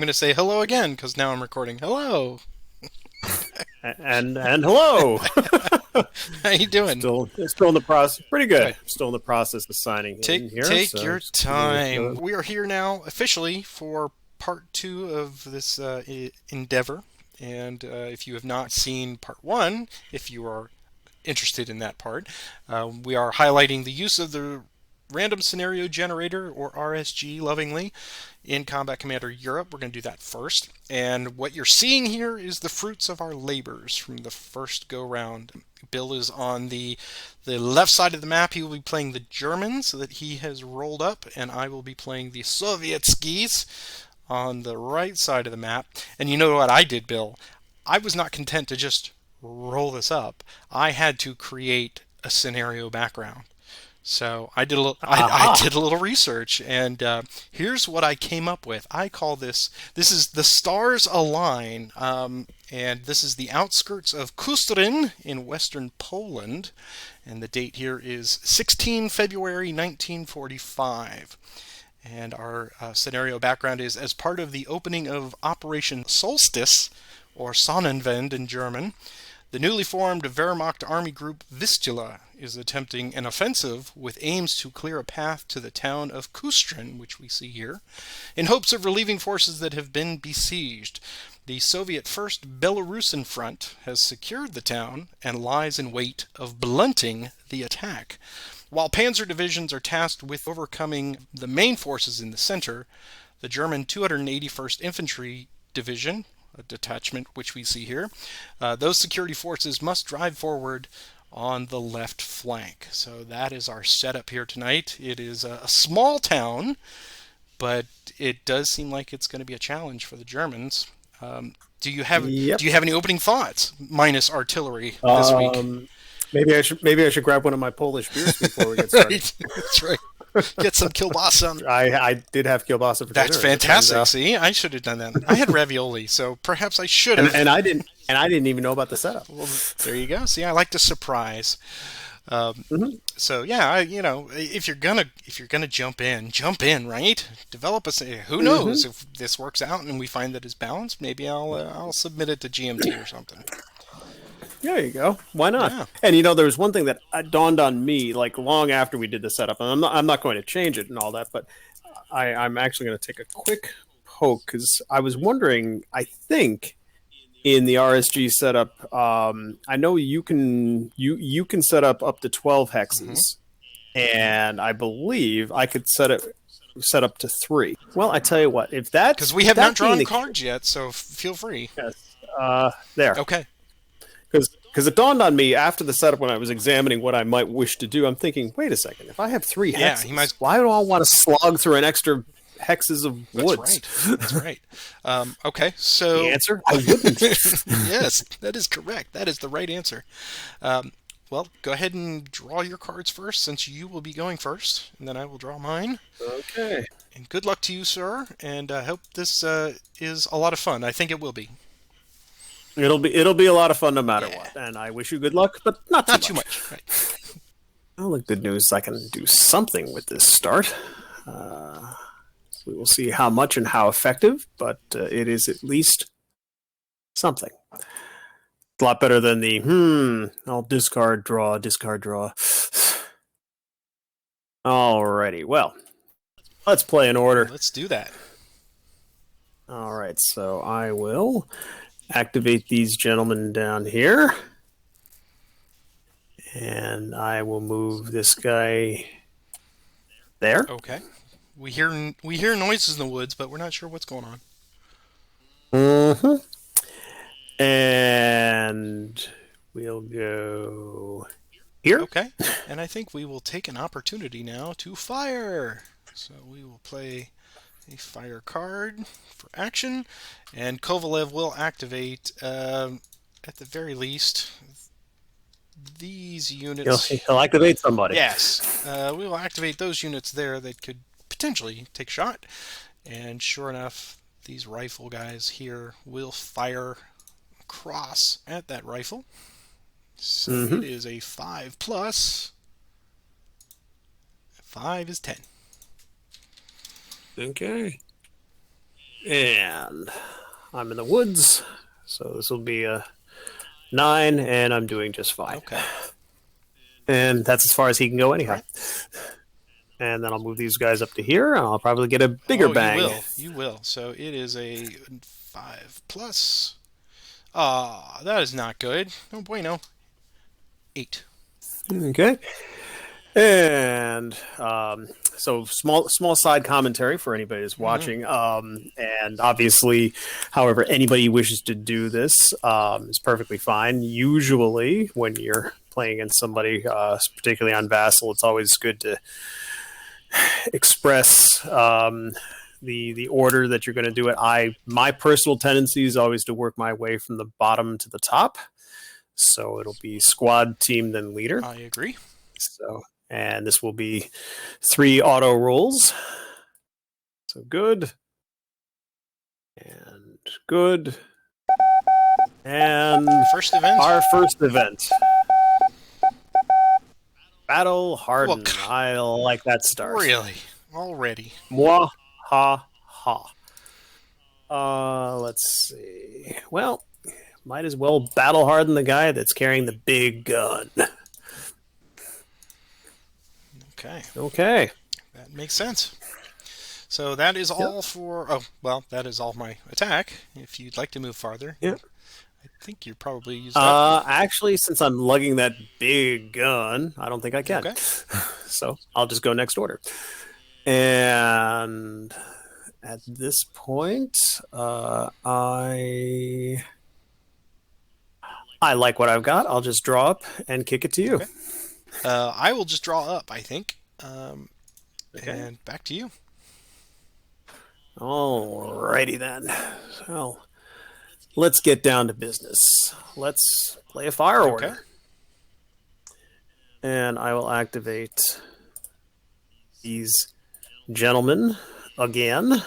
going to say hello again because now I'm recording. Hello. And hello. How you doing? Still in the process. Pretty good. Good. Still in the process of signing in here. Take So your just give me time. We are here now officially for part two of this endeavor. And if you have not seen part one, if you are interested in that part, we are highlighting the use of the Random Scenario Generator, or RSG lovingly, in Combat Commander Europe. We're going to do that first. And what you're seeing here is the fruits of our labors from the first go-round. Bill is on the left side of the map. He will be playing the Germans that he has rolled up, and I will be playing the Sovietskis on the right side of the map. And you know what I did, Bill? I was not content to just roll this up. I had to create a scenario background. So I did a little, I did a little research, and here's what I came up with. I call this is the stars align, and this is the outskirts of Kustrin in western Poland, and the date here is 16 February 1945. And our scenario background is as part of the opening of Operation Solstice, or Sonnenwende in German. The newly formed Wehrmacht army group Vistula is attempting an offensive with aims to clear a path to the town of Kustrin, which we see here, in hopes of relieving forces that have been besieged. The Soviet First Belarusian Front has secured the town and lies in wait of blunting the attack. While panzer divisions are tasked with overcoming the main forces in the center, the German 281st Infantry Division, a detachment which we see here, those security forces must drive forward on the left flank. So that is our setup here tonight. It is a small town, but it does seem like it's going to be a challenge for the Germans. Do you have Yep. Do you have any opening thoughts, minus artillery, this week? Maybe I should grab one of my Polish beers before we get started. Right. That's right. Get some kielbasa. I did have kielbasa for That's dinner. fantastic. See, I should have done that. I had ravioli, so perhaps I should have. And I didn't even know about the setup. Well, there you go. See, I like to surprise. So yeah, if you're gonna jump in, right? Develop a. Who knows if this works out and we find that it's balanced? Maybe I'll submit it to GMT or something. There you go. Why not? Yeah. And there was one thing that dawned on me, like long after we did the setup, and I'm not going to change it and all that, but I'm actually going to take a quick poke because I was wondering. I think in the RSG setup, I know you can set up to 12 hexes, and I believe I could set up to 3. Well, I tell you what, if that's because we have not drawn cards yet, so feel free. Yes. There. Okay. Because it dawned on me after the setup when I was examining what I might wish to do. I'm thinking, wait a second, if I have 3 hexes, why do I want to slog through an extra hexes of woods? That's right. Okay, so the answer, I wouldn't. Yes, that is correct. That is the right answer. Well, go ahead and draw your cards first, since you will be going first, and then I will draw mine. Okay. And good luck to you, sir. And I hope this is a lot of fun. I think it will be. It'll be a lot of fun no matter what, and I wish you good luck, but not too much. Right. Well, the good news is I can do something with this start. We will see how much and how effective, but it is at least something. A lot better than the I'll discard, draw. Alrighty, well, let's play in order. Let's do that. All right, so I will activate these gentlemen down here. And I will move this guy there. Okay. We hear noises in the woods, but we're not sure what's going on. And we'll go here. Okay. And I think we will take an opportunity now to fire. So we will play a fire card for action, and Kovalev will activate, at the very least, these units. He'll activate somebody. Yes, we will activate those units there that could potentially take a shot. And sure enough, these rifle guys here will fire across at that rifle. So it is a 5 plus. 5 is 10. Okay. And I'm in the woods, so this will be a 9, and I'm doing just fine. Okay. And that's as far as he can go anyhow. Right. And then I'll move these guys up to here, and I'll probably get a bigger Oh, you bang. will. You will. So it is a 5 plus. Ah, that is not good. No bueno. 8. Okay. And so small side commentary for anybody who's watching. And obviously, however anybody wishes to do this is perfectly fine. Usually, when you're playing against somebody, particularly on Vassal, it's always good to express the order that you're going to do it. My personal tendency is always to work my way from the bottom to the top. So it'll be squad, team, then leader. I agree. So, and this will be 3 auto rolls. So good. And good. And First event. our first event. Battle hardened. Well, I like that start. Really? Already? Mwah ha ha. Let's see. Well, might as well battle harden the guy that's carrying the big gun. Okay. Okay. That makes sense. So that is all for... Oh, well, that is all my attack. If you'd like to move farther. Yeah. I think you're probably used up. Actually, since I'm lugging that big gun, I don't think I can. Okay. So I'll just go next order. And at this point, I like what I've got. I'll just draw up and kick it to you. Okay. I will just draw up, I think. Okay. And back to you. Alrighty then. So let's get down to business. Let's play a fire order. Okay. And I will activate these gentlemen again.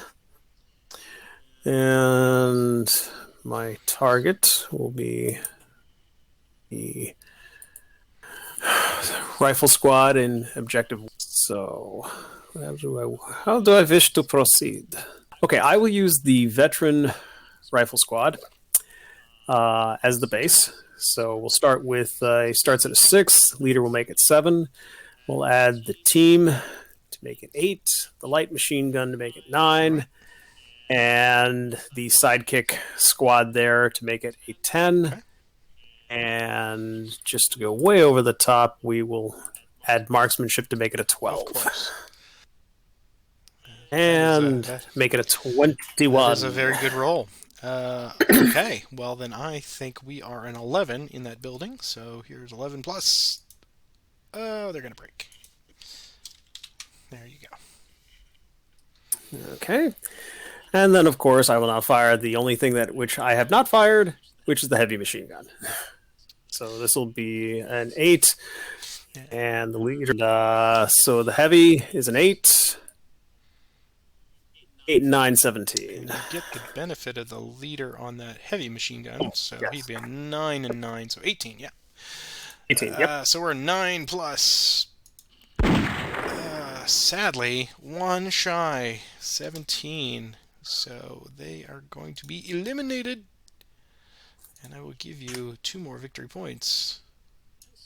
And my target will be the rifle squad in objective. So how do I wish to proceed? Okay, I will use the veteran rifle squad as the base. So we'll start with, he starts at a 6, leader will make it 7. We'll add the team to make it 8, the light machine gun to make it 9, and the sidekick squad there to make it a 10. Okay. And just to go way over the top, we will add marksmanship to make it a 12. Of course. And make it a 21. That is a very good roll. Okay, well then I think we are an 11 in that building. So here's 11 plus. Oh, they're going to break. There you go. Okay. And then, of course, I will now fire the only thing which I have not fired, which is the heavy machine gun. So this will be an 8. And the leader... so the heavy is an 8. 8, 9, 17. And you get the benefit of the leader on that heavy machine gun. So yes. he'd be a 9 and 9, so 18, yeah. 18, yep. So we're 9 plus. Sadly, 1 shy, 17. So they are going to be eliminated. And I will give you 2 more victory points.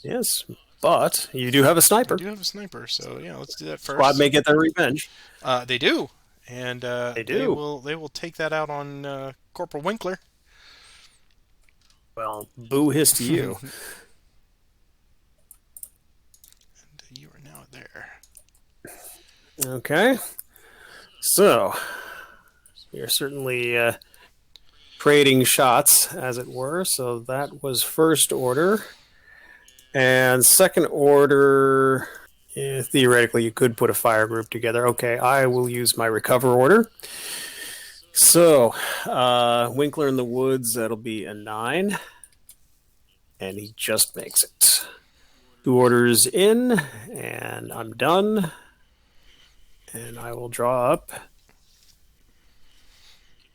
Yes, but you do have a sniper. I do have a sniper, so yeah, let's do that first. Squad may get their revenge. They do. And they do. They will take that out on Corporal Winkler. Well, boo hiss to you. And you are now there. Okay. So we are certainly trading shots, as it were. So that was first order. And second order, theoretically, you could put a fire group together. Okay, I will use my recover order. So, Winkler in the woods, that'll be a 9. And he just makes it. 2 orders in, and I'm done. And I will draw up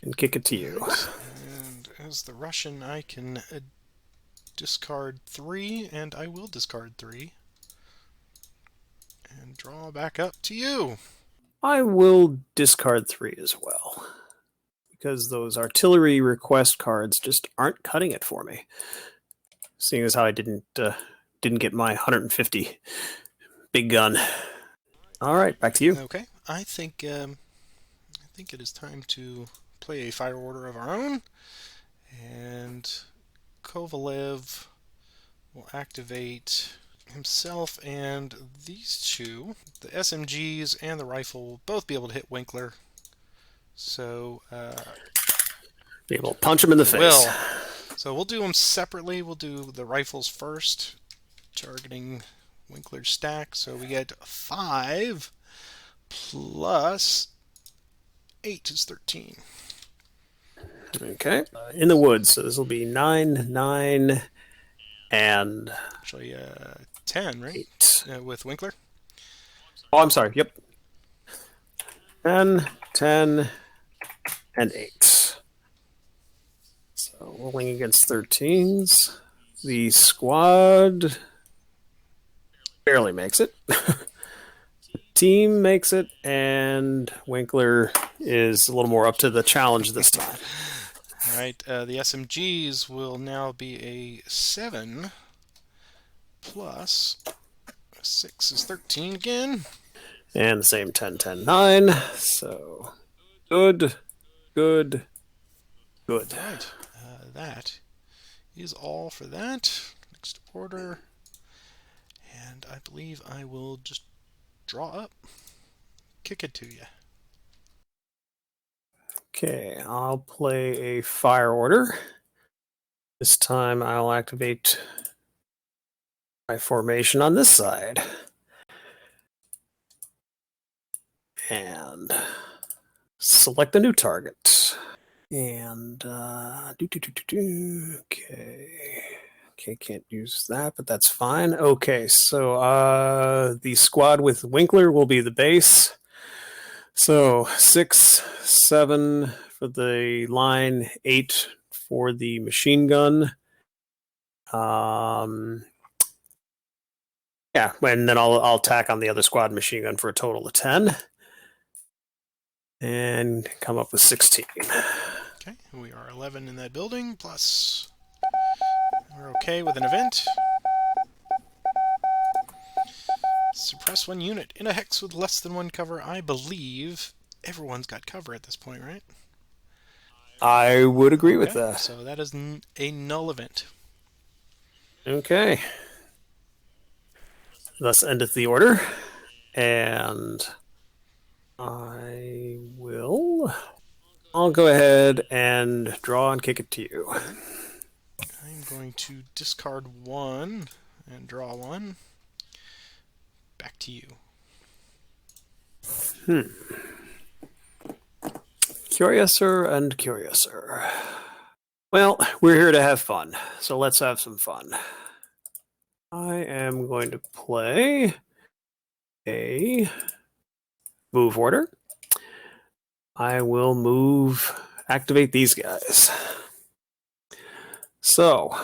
and kick it to you. And as the Russian, I can discard 3, and I will discard 3. And draw back up to you. I will discard 3 as well. because those artillery request cards just aren't cutting it for me. Seeing as how I didn't get my 150 big gun. All right, back to you. Okay, I think it is time to play a fire order of our own, and Kovalev will activate himself and these two. The SMGs and the rifle will both be able to hit Winkler. So be able to punch him in the face. Will. So we'll do them separately. We'll do the rifles first, targeting Winkler's stack. So we get 5 plus 8 is 13. Okay. In the woods. So this will be 9, 9, and... Actually, 10, right? 8. With Winkler? Oh, I'm sorry. Yep. 10, 10, and 8. So rolling against 13s. The squad barely makes it. Team makes it, and Winkler is a little more up to the challenge this time. All right, the SMGs will now be a 7 plus 6 is 13 again. And the same 10, 10, 9. So good, good, good. All right, that is all for that. Next order. And I believe I will just draw up, kick it to you. Okay, I'll play a fire order. This time I'll activate my formation on this side. And select a new target. And, okay, can't use that, but that's fine. Okay, so the squad with Winkler will be the base. So 6, 7 for the line, 8 for the machine gun. Yeah, and then I'll tack on the other squad machine gun for a total of 10. And come up with 16. Okay, we are 11 in that building, plus we're okay with an event. Suppress 1 unit in a hex with less than 1 cover. I believe everyone's got cover at this point, right? I would agree with that. So that is a null event. Okay. Thus endeth the order. And I'll go ahead and draw and kick it to you. I'm going to discard 1 and draw 1. Back to you. Curiouser and curiouser. Well, we're here to have fun, so let's have some fun. I am going to play a move order. I will activate these guys. So,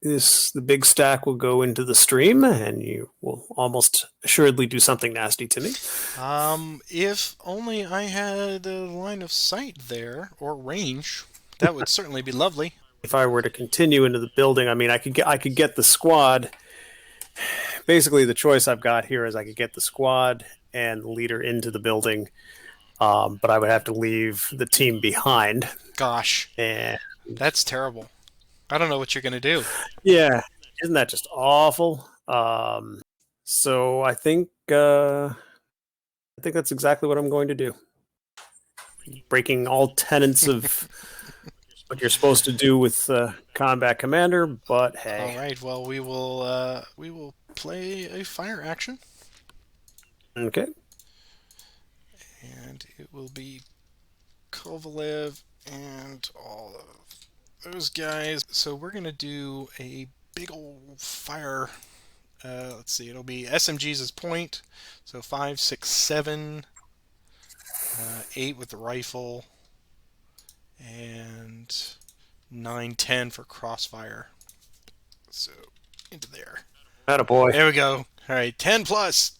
the big stack will go into the stream, and you will almost assuredly do something nasty to me. If only I had a line of sight there, or range, that would certainly be lovely. If I were to continue into the building, I mean, I could get the squad. Basically, the choice I've got here is I could get the squad and the leader into the building, but I would have to leave the team behind. Gosh, and that's terrible. I don't know what you're going to do. Yeah, isn't that just awful? So I think that's exactly what I'm going to do. Breaking all tenets of what you're supposed to do with Combat Commander, but hey. All right. Well, we will play a fire action. Okay. And it will be Kovalev and all of those guys. So we're going to do a big old fire. Let's see. It'll be SMGs as point. So 5, 6, 7. 8 with the rifle. And 9, 10 for crossfire. So into there. Attaboy. There we go. All right. 10 plus.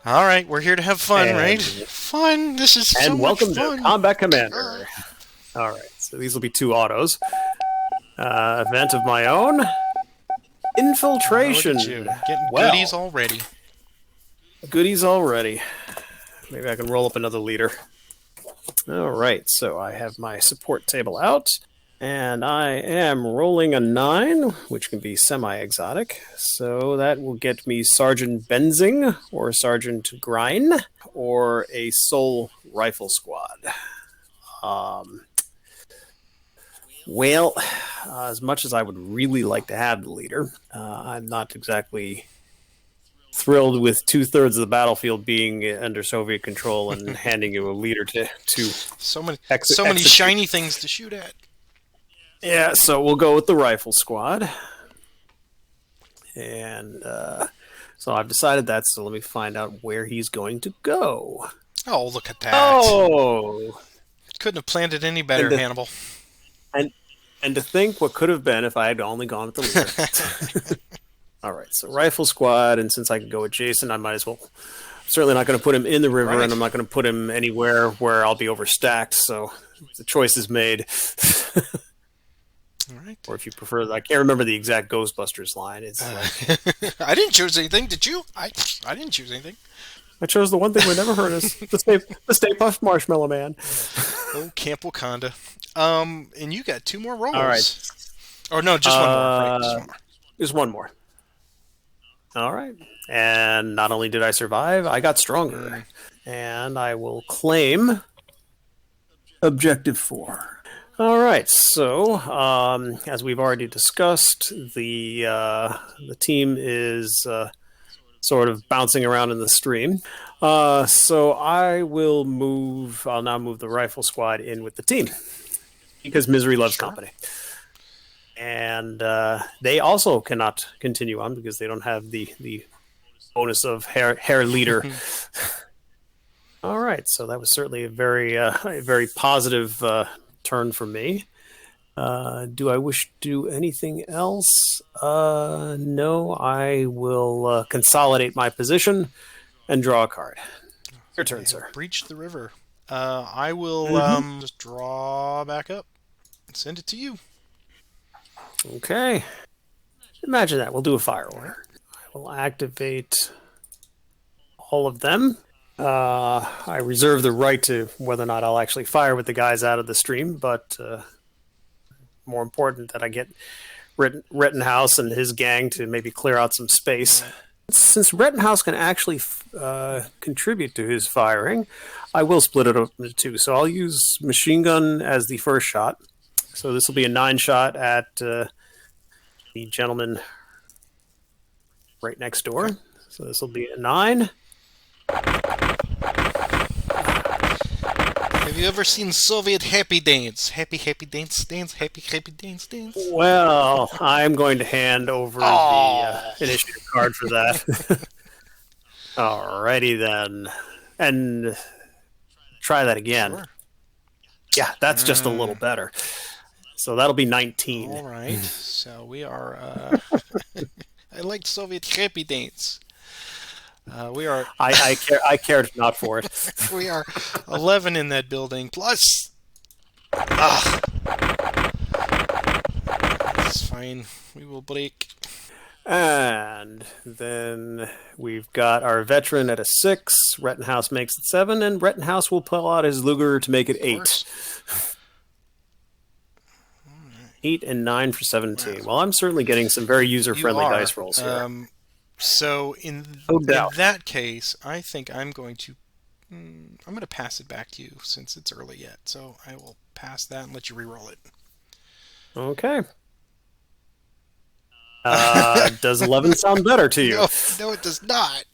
All right, we're here to have fun, right? and Fun. This is so and much welcome to fun. Combat Commander. All right, so these will be 2 autos. Event of my own. Infiltration. Look at you, getting Well, goodies already. goodies already. Maybe I can roll up another leader. All right, so I have my support table out, and I am rolling a 9, which can be semi-exotic. So that will get me Sergeant Benzing, or Sergeant Grine, or a Soul Rifle Squad. Well, as much as I would really like to have the leader, I'm not exactly thrilled with 2/3 of the battlefield being under Soviet control and handing you a leader to So many, execute. shiny things to shoot at. Yeah, so we'll go with the rifle squad. And so I've decided that, so let me find out where he's going to go. Oh, look at that! Oh! Couldn't have planned it any better, Hannibal. And to think what could have been if I had only gone with the leader. All right, so rifle squad, and since I can go adjacent, I might as well. I'm certainly not going to put him in the river, Right. and I'm not going to put him anywhere where I'll be overstacked, so the choice is made. All right. Or if you prefer, I can't remember the exact Ghostbusters line. It's like, I didn't choose anything. Did you? I didn't choose anything. I chose the one thing we never heard is the Stay Puft Marshmallow Man. Oh, Camp Wakanda. And you got 2 more rolls. All right. Or no, just one more. Right, just one more. There's one more. All right. And not only did I survive, I got stronger. And I will claim Objective 4. All right. So, as we've already discussed, the team is sort of bouncing around in the stream. So I'll now move the rifle squad in with the team because misery loves company. And they also cannot continue on because they don't have the bonus of hair leader. All right, so that was certainly a very positive turn for me. Do I wish to do anything else? No, I will consolidate my position and draw a card. Your turn, sir. Breach the river. I will just draw back up and send it to you. Okay. Imagine that. We'll do a fire order. I will activate all of them. I reserve the right to whether or not I'll actually fire with the guys out of the stream, but more important that I get Rittenhouse and his gang to maybe clear out some space. Since Rittenhouse can actually contribute to his firing, I will split it up into 2. So I'll use machine gun as the first shot. So this will be a 9 shot at the gentleman right next door. So this will be a 9. Have you ever seen Soviet happy dance? Happy dance, happy dance. Well, I'm going to hand over the initiative card for that. Alrighty then. And try that again. Sure. Yeah, that's just a little better. So that'll be 19. All right. So we are. I like Soviet happy dance. We are. I cared not for it. We are 11 in that building. Plus. It's fine. We will break. And then we've got our veteran at a 6. Rittenhouse makes it 7, and Rittenhouse will pull out his Luger to make it 8. 8 and 9 for 17. Well, I'm certainly getting some very user-friendly dice rolls here. So in doubt. that case, I think I'm going to pass it back to you since it's early yet. So I will pass that and let you re-roll it. Okay. Does 11 sound better to you? No, it does not.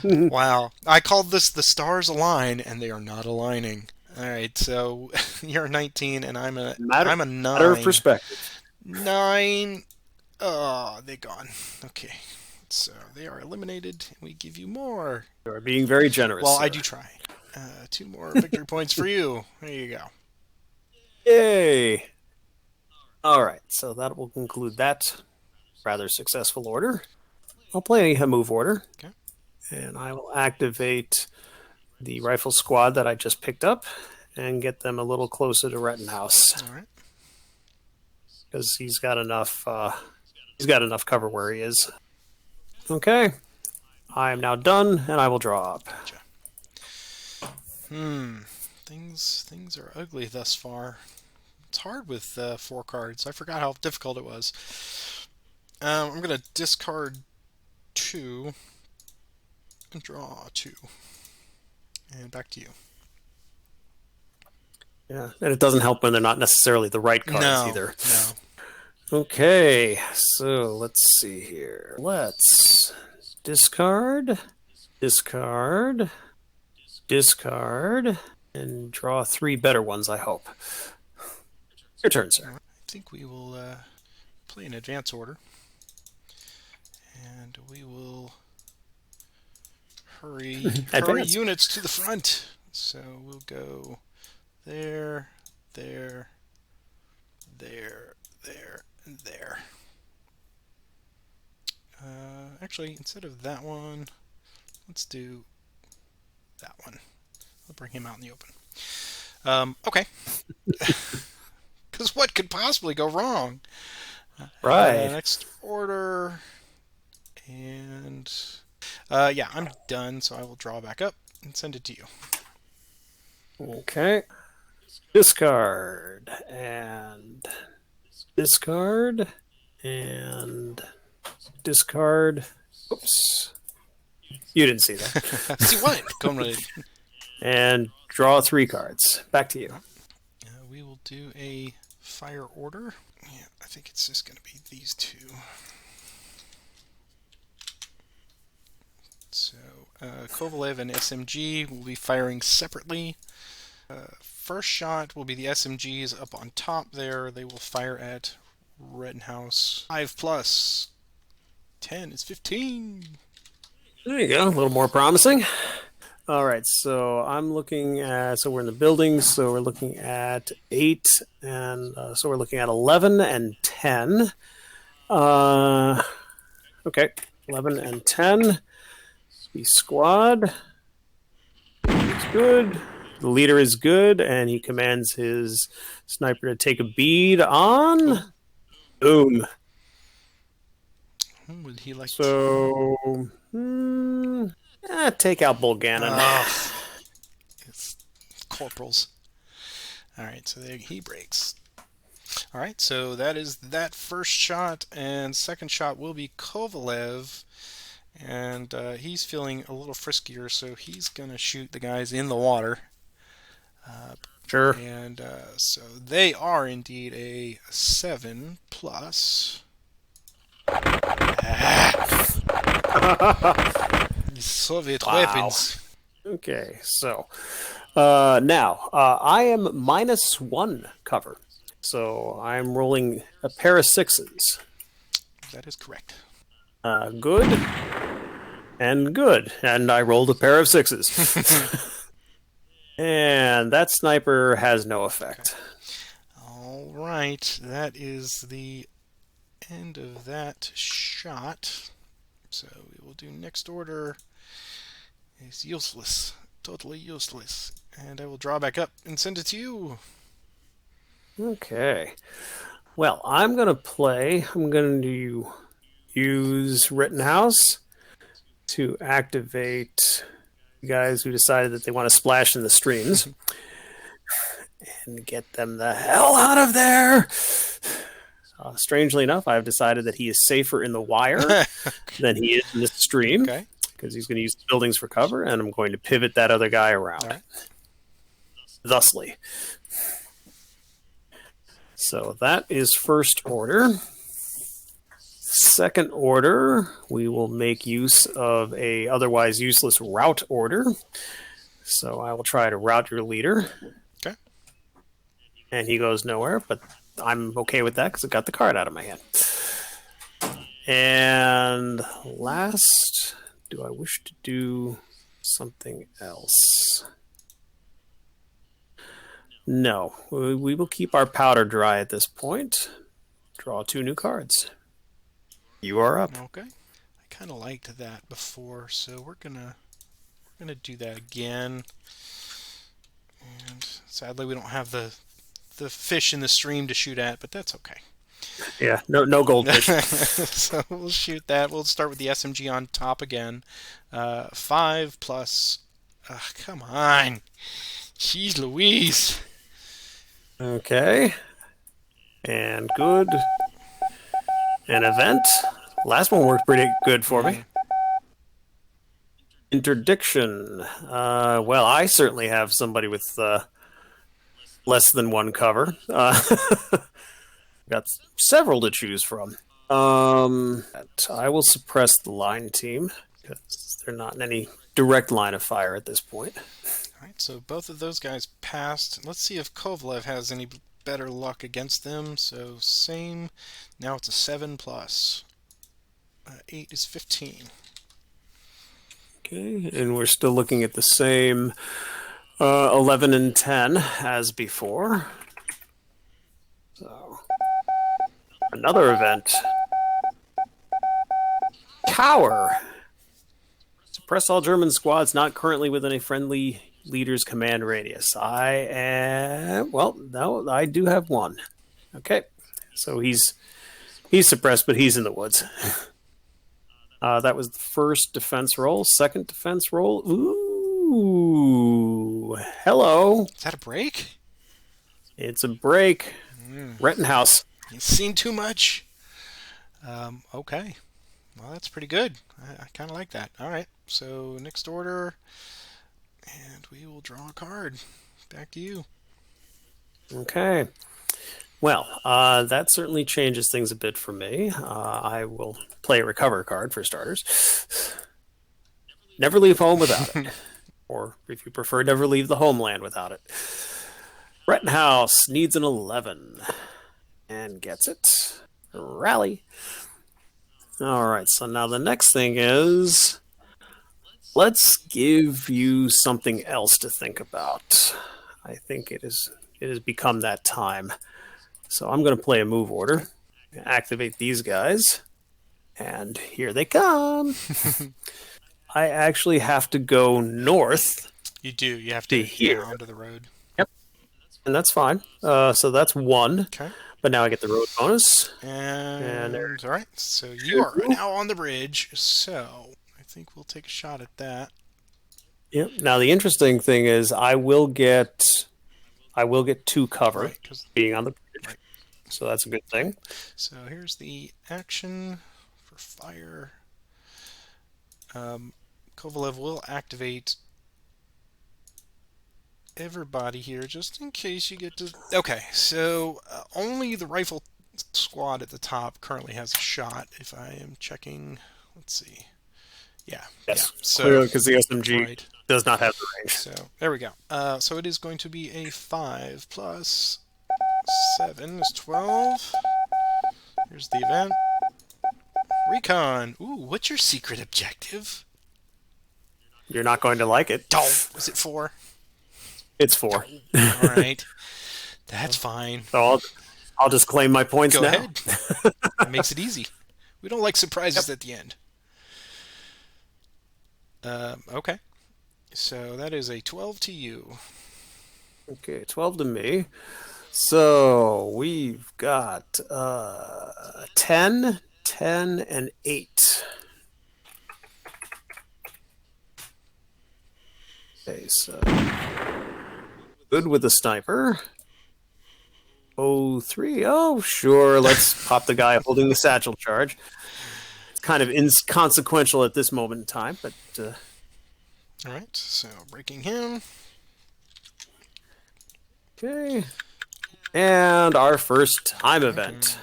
Wow. I called this the stars align, and they are not aligning. All right, so you're 19, and I'm a 9. Matter of perspective. 9. Oh, they're gone. Okay, so they are eliminated. We give you more. You are being very generous. Well, sir. I do try. 2 more victory points for you. There you go. Yay! All right, so that will conclude that rather successful order. I'll play a move order. Okay. And I will activate the rifle squad that I just picked up and get them a little closer to Rittenhouse. All right. Because he's got enough cover where he is. Okay. I am now done, and I will draw up. Gotcha. Things are ugly thus far. It's hard with 4 cards. I forgot how difficult it was. I'm going to discard 2 and draw 2. And back to you. Yeah, and it doesn't help when they're not necessarily the right cards either. No. Okay, so let's see here. Let's discard, and draw 3 better ones, I hope. Your turn, sir. I think we will play in advance order. And we will hurry units to the front. So we'll go there, there, there, and there. Actually, instead of that one, let's do that one. I'll bring him out in the open. Okay. Because what could possibly go wrong? Right. Next order. And yeah, I'm done, so I will draw back up and send it to you. Okay. Discard and discard and discard. Oops. You didn't see that. See what? Come right. And draw 3 cards. Back to you. We will do a fire order. Yeah, I think it's just going to be these 2. So Kovalev and SMG will be firing separately. First shot will be the SMGs up on top there. They will fire at Rittenhouse. 5 plus 10 is 15. There you go. A little more promising. All right, so I'm looking at, so we're in the buildings, so we're looking at 8, and so we're looking at 11 and 10. Okay, 11 and 10. The squad is good. The leader is good, and he commands his sniper to take a bead on. Boom. Would he like so, take out Bulganin. It's corporals. Alright, so there he breaks. Alright, so that is that first shot, and second shot will be Kovalev. And he's feeling a little friskier, so he's going to shoot the guys in the water. Sure. And so they are indeed a 7 plus. Soviet weapons. Okay, so now I am -1 cover. So I'm rolling a pair of 6s. That is correct. Good. And good. And I rolled a pair of 6s. And that sniper has no effect. Okay. All right. That is the end of that shot. So we will do next order. It's useless. Totally useless. And I will draw back up and send it to you. Okay. Well, I'm going to use Rittenhouse to activate the guys who decided that they want to splash in the streams and get them the hell out of there. Strangely enough, I've decided that he is safer in the wire than he is in the stream, because he's going to use the buildings for cover, and I'm going to pivot that other guy around. Thusly. So that is first order. Second order, we will make use of a otherwise useless route order. So I will try to route your leader. Okay. And he goes nowhere, but I'm okay with that because I got the card out of my hand. And last, do I wish to do something else? No, we will keep our powder dry at this point. Draw 2 new cards. You are up. Okay. I kind of liked that before, so we're gonna do that again. And sadly, we don't have the fish in the stream to shoot at, but that's okay. Yeah, no goldfish. So we'll shoot that. We'll start with the SMG on top again. 5 plus. Come on. Jeez Louise. Okay. And good. An event. Last one worked pretty good for me. Interdiction. Well, I certainly have somebody with less than one cover. Got several to choose from. I will suppress the line team because they're not in any direct line of fire at this point. All right, so both of those guys passed. Let's see if Kovalev has any better luck against them. So same. Now it's a 7 plus. 8 is 15. Okay, and we're still looking at the same 11 and 10 as before. So, another event. Cower. Suppress all German squads not currently within a friendly leader's command radius. No, I do have one. Okay, so he's suppressed, but he's in the woods. That was the first defense roll. Second defense roll. Ooh, hello. Is that a break? It's a break. Rettenhouse. You've seen too much. Okay. Well, that's pretty good. I kind of like that. All right. So next order, and we will draw a card. Back to you. Okay. Well, that certainly changes things a bit for me. I will play a recover card for starters. Never leave home without it. Or, if you prefer, never leave the homeland without it. Rettenhouse needs an 11. And gets it. Rally. Alright, so now the next thing is... let's give you something else to think about. I think it has become that time. So I'm going to play a move order, activate these guys, and here they come. I actually have to go north. You do. You have to here onto the road. Yep, and that's fine. So that's 1. Okay. But now I get the road bonus. And there's all right. So you are now on the bridge. So I think we'll take a shot at that. Yep. Now the interesting thing is I will get 2 cover, Right, being on the bridge. Right. So that's a good thing. So here's the action for fire. Kovalev will activate everybody here just in case you get to... Okay, so only the rifle squad at the top currently has a shot. If I am checking... Let's see. Yeah. Yes, yeah. So, clearly because the SMG right. does not have the range. So there we go. So it is going to be a 5 plus 7 is 12. Here's the event. Recon. Ooh, what's your secret objective? You're not going to like it. Oh, is it 4? It's 4. All right. That's fine. So I'll just claim my points Go now. ahead. It makes it easy. We don't like surprises at the end. Okay. So that is a 12 to you. Okay, 12 to me. So we've got 10, 10, and 8. Okay, so good with the sniper. 03. Oh, sure. Let's pop the guy holding the satchel charge. It's kind of inconsequential at this moment in time, but... All right, so breaking him. Okay. And our first time event.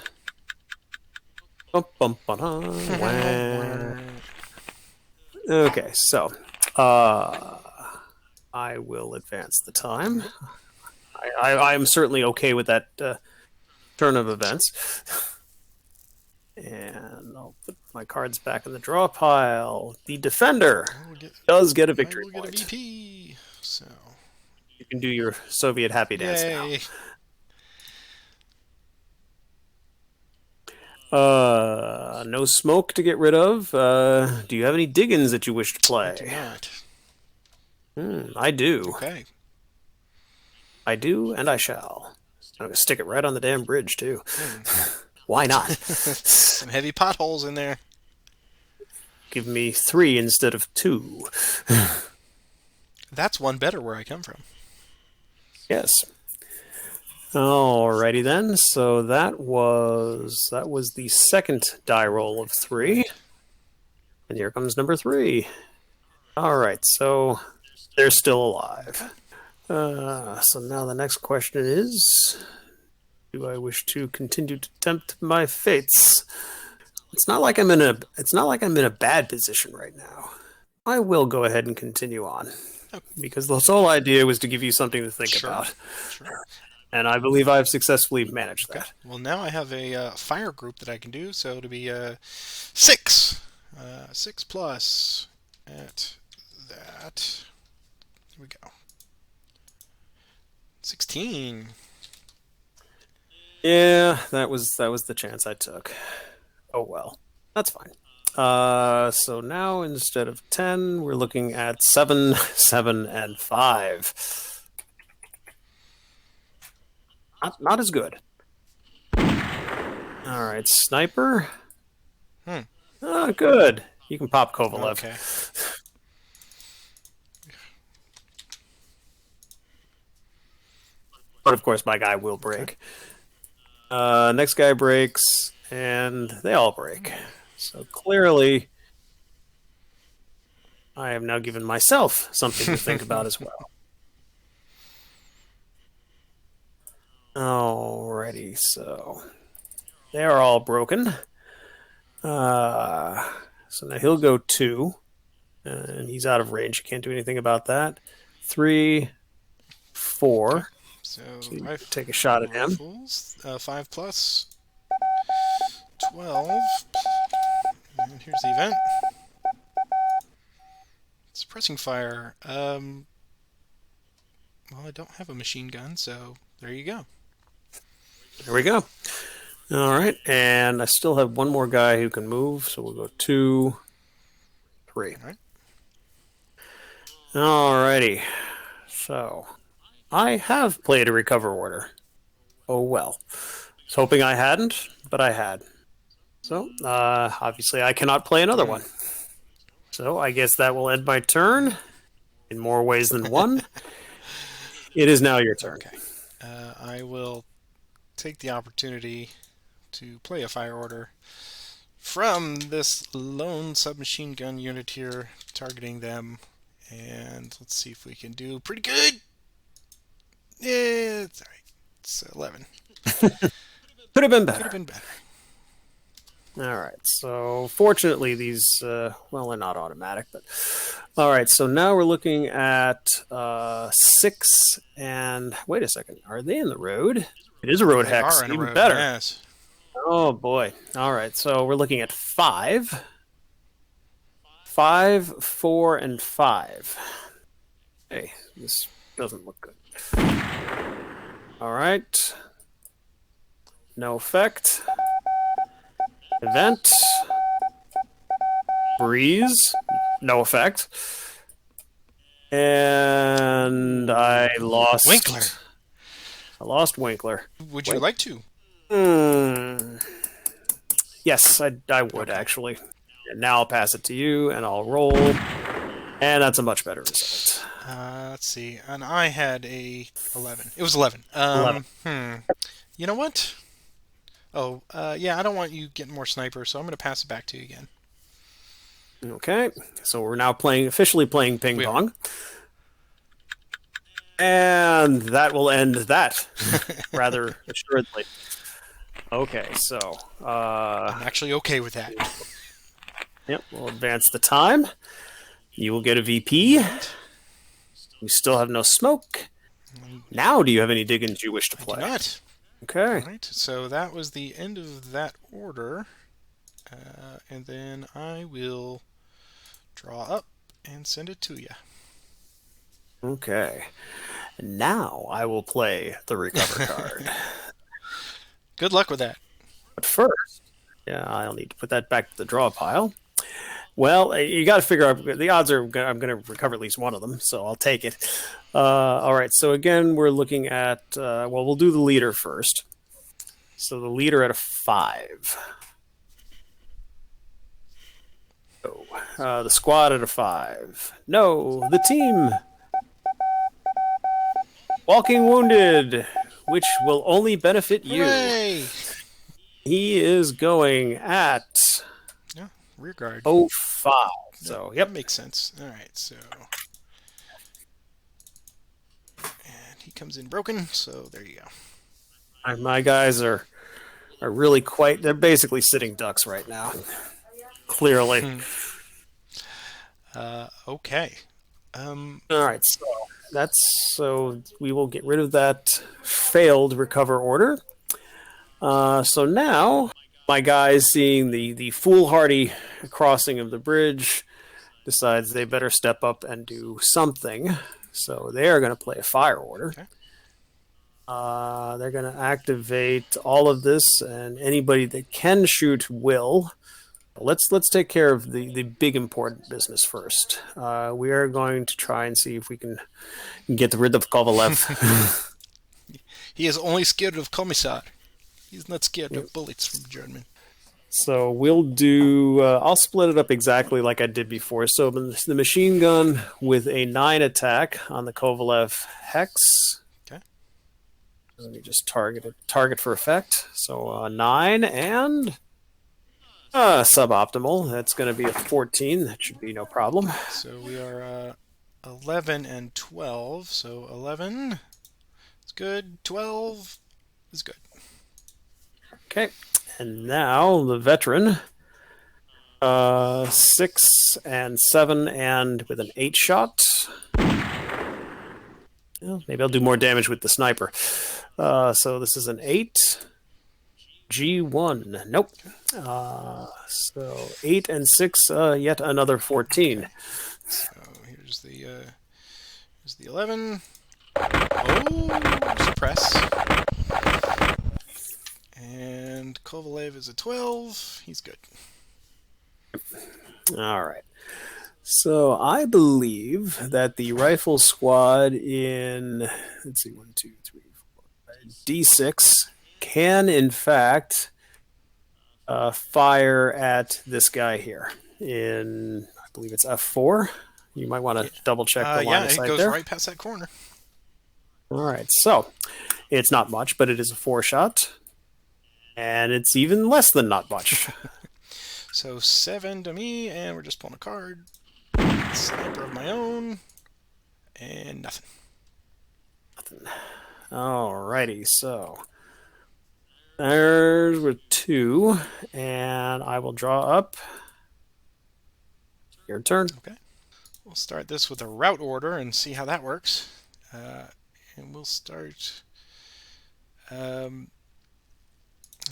Bum, bum, ba-dum. Wah. Okay, so I will advance the time. I am certainly okay with that turn of events. And I'll put my cards back in the draw pile. The defender does get a victory We'll get a point. VP. So You can do your Soviet happy dance now. yay. No smoke to get rid of. Do you have any diggins that you wish to I do play? not. I do. Okay. I do, and I shall. I'm gonna stick it right on the damn bridge too. Hmm. Why not? Some heavy potholes in there. Give me 3 instead of 2. That's one better where I come from. Yes. Alrighty then. So that was the second die roll of 3, and here comes number 3. All right, so they're still alive. So now the next question is, do I wish to continue to tempt my fates? It's not like I'm in a bad position right now. I will go ahead and continue on because the whole idea was to give you something to think Sure. about, Sure. and I believe I've successfully managed Okay. that. Well, now I have a fire group that I can do, so it'll be 6. 6 plus at that. Here we go. 16. Yeah, that was the chance I took. Oh well, that's fine. So now instead of 10, we're looking at 7, 7, and 5. Not as good. All right, sniper. Hmm. Oh, good. You can pop Kovalev. Okay. But of course, my guy will break. Next guy breaks, and they all break. So clearly, I have now given myself something to think about as well. Alrighty, so they are all broken. So now he'll go 2, and he's out of range. You can't do anything about that. 3, 4. So you take a shot at him. rifles, 5 plus 12. And here's the event. Suppressing fire. Well, I don't have a machine gun, so there you go. There we go. All right, and I still have one more guy who can move, so we'll go 2, 3. All right. Alrighty. So, I have played a recover order. Oh well. I was hoping I hadn't, but I had. So, obviously I cannot play another one. So, I guess that will end my turn in more ways than one. It is now your turn. Okay. I will take the opportunity to play a fire order from this lone submachine gun unit here, targeting them. And let's see if we can do pretty good. Yeah, it's all right. It's 11. Could have been Could better. have been better. All right. So, fortunately, these, well, they're not automatic, but. All right. So now we're looking at 6 and. Wait a second. Are they in the road? It is a road They hex. are in a Even road, better. yes. Oh, boy. All right. So we're looking at 5. 5, 4, and 5. Hey, this doesn't look good. All right. No effect. Event. Breeze. No effect. And I lost... Winkler. I lost Winkler. Would you like to? Yes, I would, actually. And now I'll pass it to you, and I'll roll. And that's a much better result. Let's see. And I had a 11. It was 11. 11. You know what? Oh, yeah, I don't want you getting more sniper, so I'm going to pass it back to you again. Okay, so we're now officially playing ping We are. pong. And that will end that, rather assuredly. Okay, so... I'm actually okay with that. Yep, we'll advance the time. You will get a VP. We still have no smoke. Now, do you have any diggins you wish to I play? do not. Okay. All right, so that was the end of that order. And then I will draw up and send it to you. Okay. Now I will play the recover card. Good luck with that. But first, Yeah, I'll need to put that back to the draw pile. Well, you got to figure out the odds are I'm going to recover at least one of them, so I'll take it. All right, so again, we're looking at, well, we'll do the leader first. So the leader at a 5. Oh, the squad at a 5. No, the team. Walking Wounded, which will only benefit you. Hooray! He is going at Yeah, rear guard. 05. That, So, that yep. makes sense. All right, so and he comes in broken. So there you go. My guys are really quite, they're basically sitting ducks right now. Clearly. Okay. All right, so we will get rid of that failed recover order. So now my guys, seeing the foolhardy crossing of the bridge, decides they better step up and do something. So they are going to play a fire order. Okay. They're going to activate all of this, and anybody that can shoot will. Let's take care of the big important business first. We are going to try and see if we can get rid of Kovalev. He is only scared of Commissar. He's not scared Yep. of bullets from German. So we'll do. I'll split it up exactly like I did before. So the machine gun with a 9 attack on the Kovalev hex. Okay. Let me just target for effect. So 9 and suboptimal. That's going to be a 14. That should be no problem. So we are 11 and 12. So 11 is good. 12 is good. Okay. And now the veteran. 6 and 7 and with an 8 shot. Well, maybe I'll do more damage with the sniper. So this is an 8. G1. Nope. So 8 and 6, yet another 14. So here's the 11. Oh, suppress. And Kovalev is a 12. He's good. All right. So I believe that the rifle squad in, let's see, 1, 2, 3, 4, D6 can in fact fire at this guy here in, I believe it's F4. You might want to double check the line yeah, of sight it goes there. right past that corner. All right, so it's not much, but it is a 4 shot, and it's even less than not much. So 7 to me, and we're just pulling a card. Sniper of my own, and nothing. Alrighty, so there's with 2, and I will draw up. Your turn. Okay. We'll start this with a route order and see how that works. And we'll start. All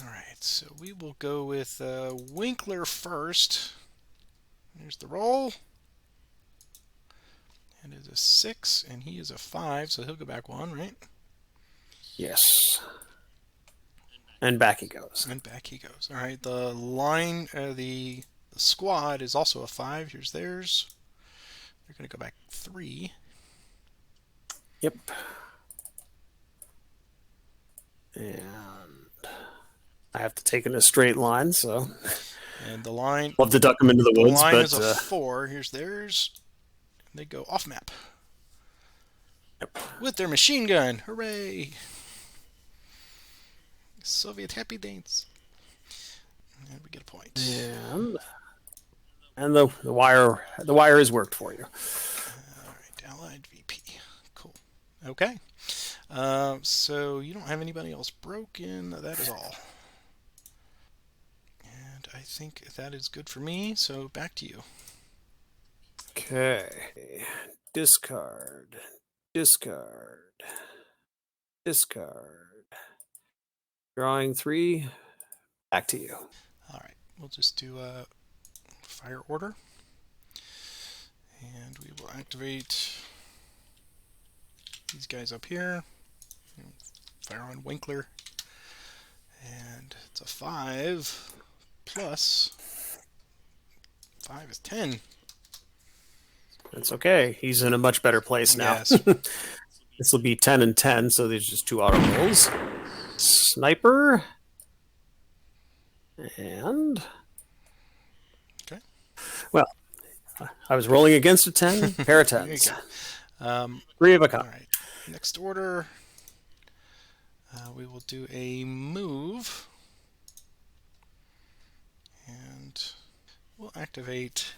right, so we will go with Winkler first. Here's the roll. And it's a 6, and he is a 5, so he'll go back 1, right? Yes. And back he goes. And back he goes. All right, the line, the squad is also a 5. Here's theirs. They're going to go back 3. Yep. And I have to take it in a straight line, so. And the line. Love to duck them into the woods, line but is a 4. Here's theirs. And they go off map. Yep. With their machine gun. Hooray! Soviet happy dance. And we get a point. And the wire has worked for you. All right, Allied VP. Cool. Okay. So you don't have anybody else broken. That is all. And I think that is good for me. So back to you. Okay. Discard. Drawing 3. Back to you. All right. We'll just do a fire order. And we will activate these guys up here. Fire on Winkler. And it's a 5. plus 5 is 10. It's okay. He's in a much better place now. Yes. This will be 10 and 10, so there's just 2 auto rolls. Sniper. And... Okay. Well, I was rolling against a 10. Pair of 10s. 3 of a kind. All right. Next order, we will do a move. And we'll activate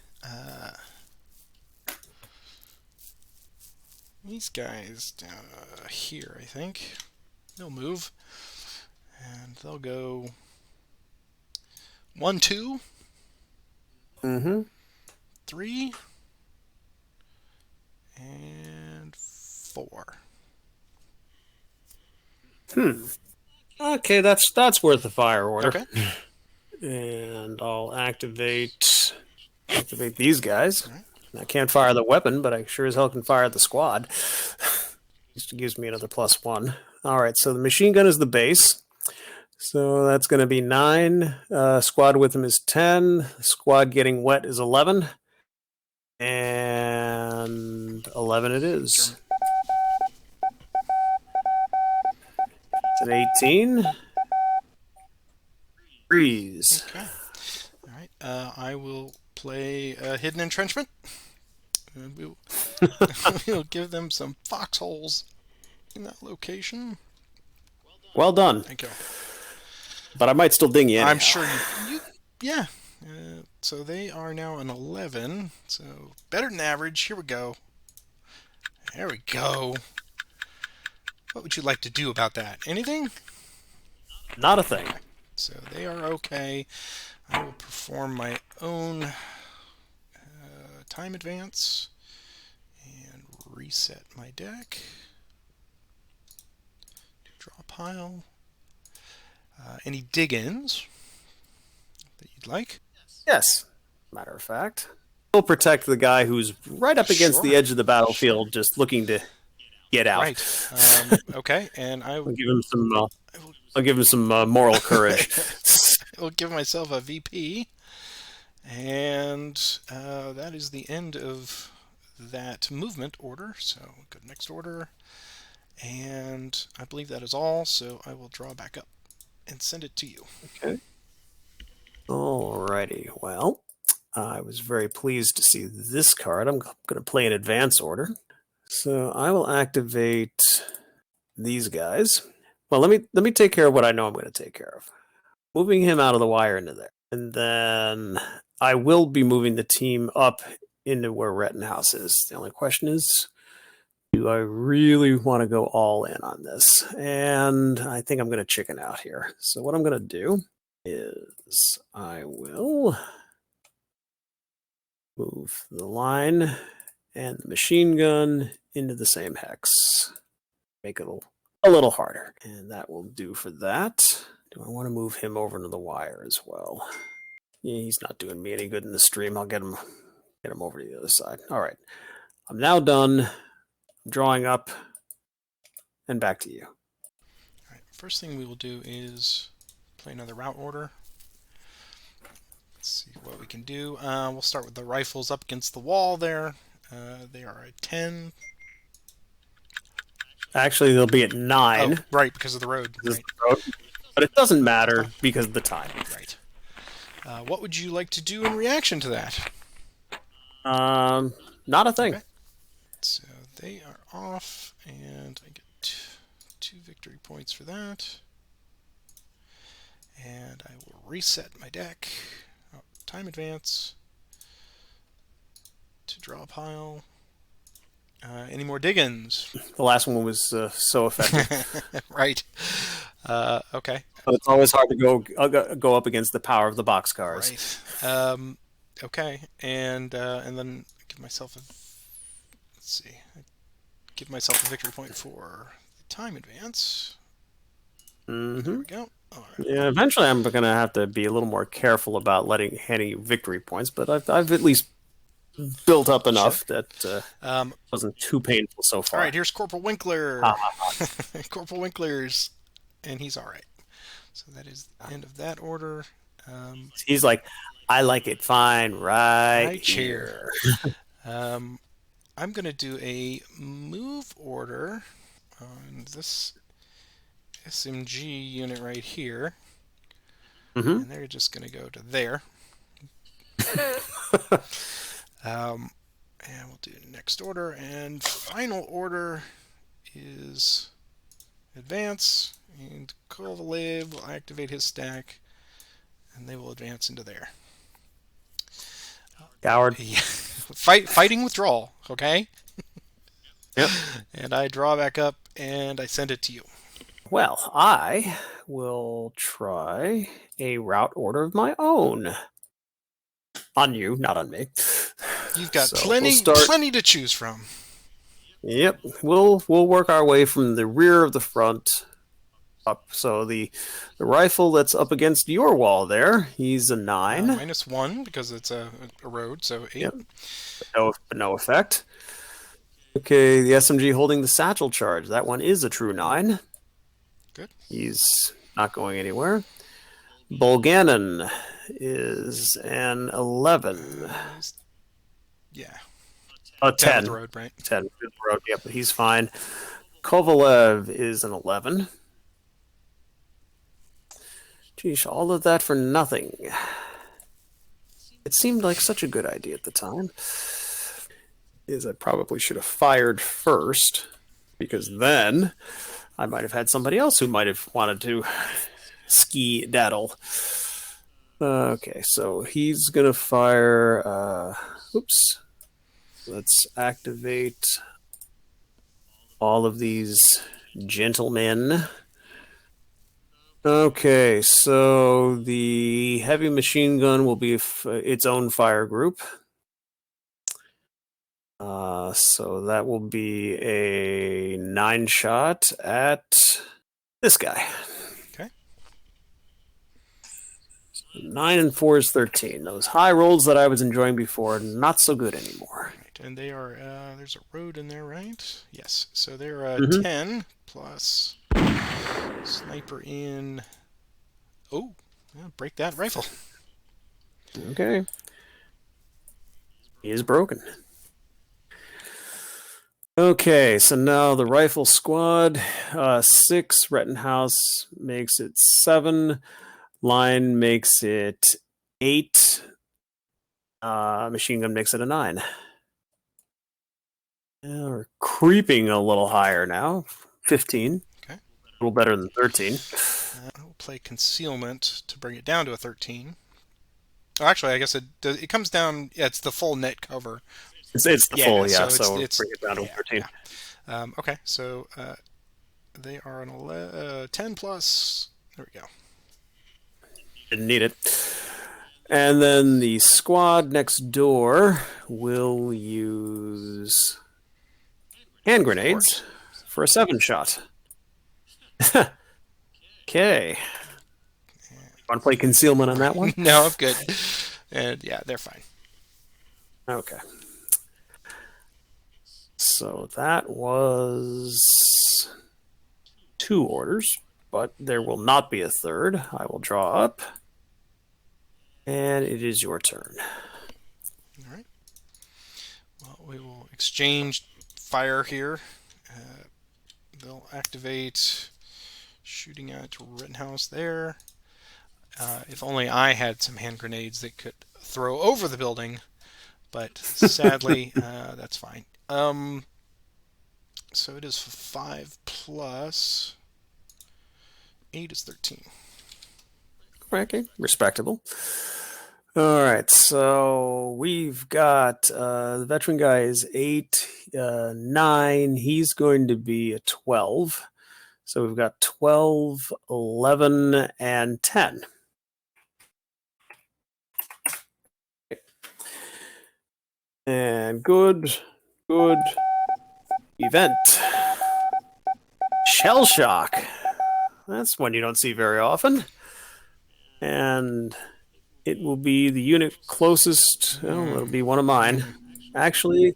these guys down here, I think. They'll move. And they'll go 1, 2, 3, and 4. Okay, that's worth the fire order. Okay. And I'll activate these guys. Right. I can't fire the weapon, but I sure as hell can fire the squad. Just gives me another +1. All right, so the machine gun is the base. So that's going to be 9. Squad with him is 10. Squad getting wet is 11. And 11 it is. It's an 18. Freeze. Okay. All right. I will play Hidden Entrenchment. We'll give them some foxholes in that location. Well done. Thank you. But I might still ding you anyhow. I'm sure you yeah. So they are now an 11. So better than average. Here we go. There we go. What would you like to do about that? Anything? Not a thing. So they are okay. I will perform my own time advance and reset my deck. Draw a pile. Any dig-ins that you'd like? Yes. Matter of fact. We'll protect the guy who's right up against the edge of the battlefield, just looking to get out. Right. Okay, and I'll give him some. I'll give him some moral courage. I'll give myself a VP, and that is the end of that movement order. So go to next order, and I believe that is all. So I will draw back up and send it to you. Okay. Alrighty. Well, I was very pleased to see this card. I'm going to play in advance order. So I will activate these guys. Well, let me take care of what I know I'm going to take care of. Moving him out of the wire into there. And then I will be moving the team up into where Rettenhouse is. The only question is, do I really want to go all in on this? And I think I'm going to chicken out here. So what I'm going to do is I will move the line and the machine gun into the same hex. Make it a little harder. And that will do for that. Do I want to move him over to the wire as well? Yeah, he's not doing me any good in the stream. I'll get him over to the other side. All right. I'm now done. I'm drawing up. And back to you. All right. First thing we will do is play another route order. Let's see what we can do. We'll start with the rifles up against the wall there. They are at 10. Actually, they'll be at 9. Oh, right, because of the road. Right. But it doesn't matter because of the time. Right. What would you like to do in reaction to that? Not a thing. Okay. So they are off, and I get 2 victory points for that. And I will reset my deck. Oh, time advance to draw a pile. Any more dig-ins? The last one was so effective. Right. Okay. But it's always hard to go up against the power of the boxcars. Right. Okay. And then give myself give myself a victory point for the time advance. Mm-hmm. There we go. All right. Yeah. Eventually, I'm going to have to be a little more careful about letting any victory points, but I've at least built up enough that wasn't too painful so far. All right, here's Corporal Winkler. Corporal Winkler's, and he's all right. So that is the end of that order. He's like, I like it fine right High chair. here. Um, I'm going to do a move order on this SMG unit right here. Mm-hmm. And they're just going to go to there. Um, and we'll do next order. And final order is advance. And Kovalev will activate his stack. And they will advance into there. Coward. Yeah. Fighting withdrawal, okay? Yep. And I draw back up and I send it to you. Well, I will try a route order of my own. On you, not on me. You've got So plenty we'll start. plenty to choose from. Yep, we'll work our way from the rear of the front up. So the rifle that's up against your wall there, he's a 9. -1 because it's a road, so 8. Yep, but no effect. Okay, the SMG holding the satchel charge. That one is a true 9. Good. He's not going anywhere. Bolganin is an 11. Yeah. A Down 10. the road, right? 10. Good road. Yep, he's fine. Kovalev is an 11. Geesh, all of that for nothing. It seemed like such a good idea at the time. I probably should have fired first, because then I might have had somebody else who might have wanted to ski daddle. Okay, so he's gonna fire. Oops. Let's activate all of these gentlemen. Okay, so the heavy machine gun will be its own fire group. So that will be a 9 shot at this guy. Okay. 9 and 4 is 13. Those high rolls that I was enjoying before, not so good anymore. Right, and they are, there's a road in there, right? Yes, so they're 10 plus sniper in. Oh, yeah, break that rifle. Okay. He is broken. Okay, so now the rifle squad, 6, Rettenhouse makes it 7, line makes it 8, machine gun makes it a 9. Yeah, we're creeping a little higher now, 15. Okay. A little better than 13. We'll play concealment to bring it down to a 13. Oh, actually, I guess it comes down. Yeah, it's the full net cover. It's the full, yeah. So it's bring it down to 13. Yeah. Okay, so they are an 10 plus. There we go. Didn't need it. And then the squad next door will use hand grenades for a 7 shot. Okay. Want to play concealment on that one? No, I'm good. And yeah, they're fine. Okay. So that was 2 orders, but there will not be a third. I will draw up. And it is your turn. All right. Well, we will exchange fire here. They'll activate shooting at Rittenhouse there. If only I had some hand grenades that could throw over the building, but sadly, that's fine. So it is 5 plus 8 is 13. Okay, respectable. All right, so we've got the veteran guy is 8, 9. He's going to be a 12. So we've got 12, 11, and 10. And good event. Shell shock. That's one you don't see very often. And it will be the unit closest. Well, it'll be one of mine. Actually,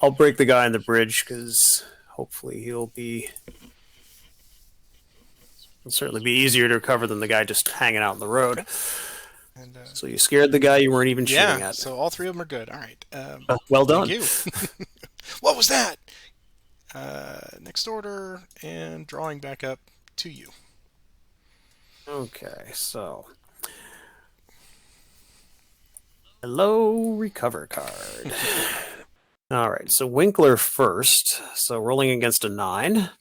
I'll break the guy on the bridge because hopefully it'll certainly be easier to recover than the guy just hanging out on the road. And So you scared the guy you weren't even shooting yeah, at. so all three of them are good. All right. Well Thank done. you. What was that? Next order and drawing back up to you. Okay, so hello, recover card. All right, so Winkler first. So rolling against a 9.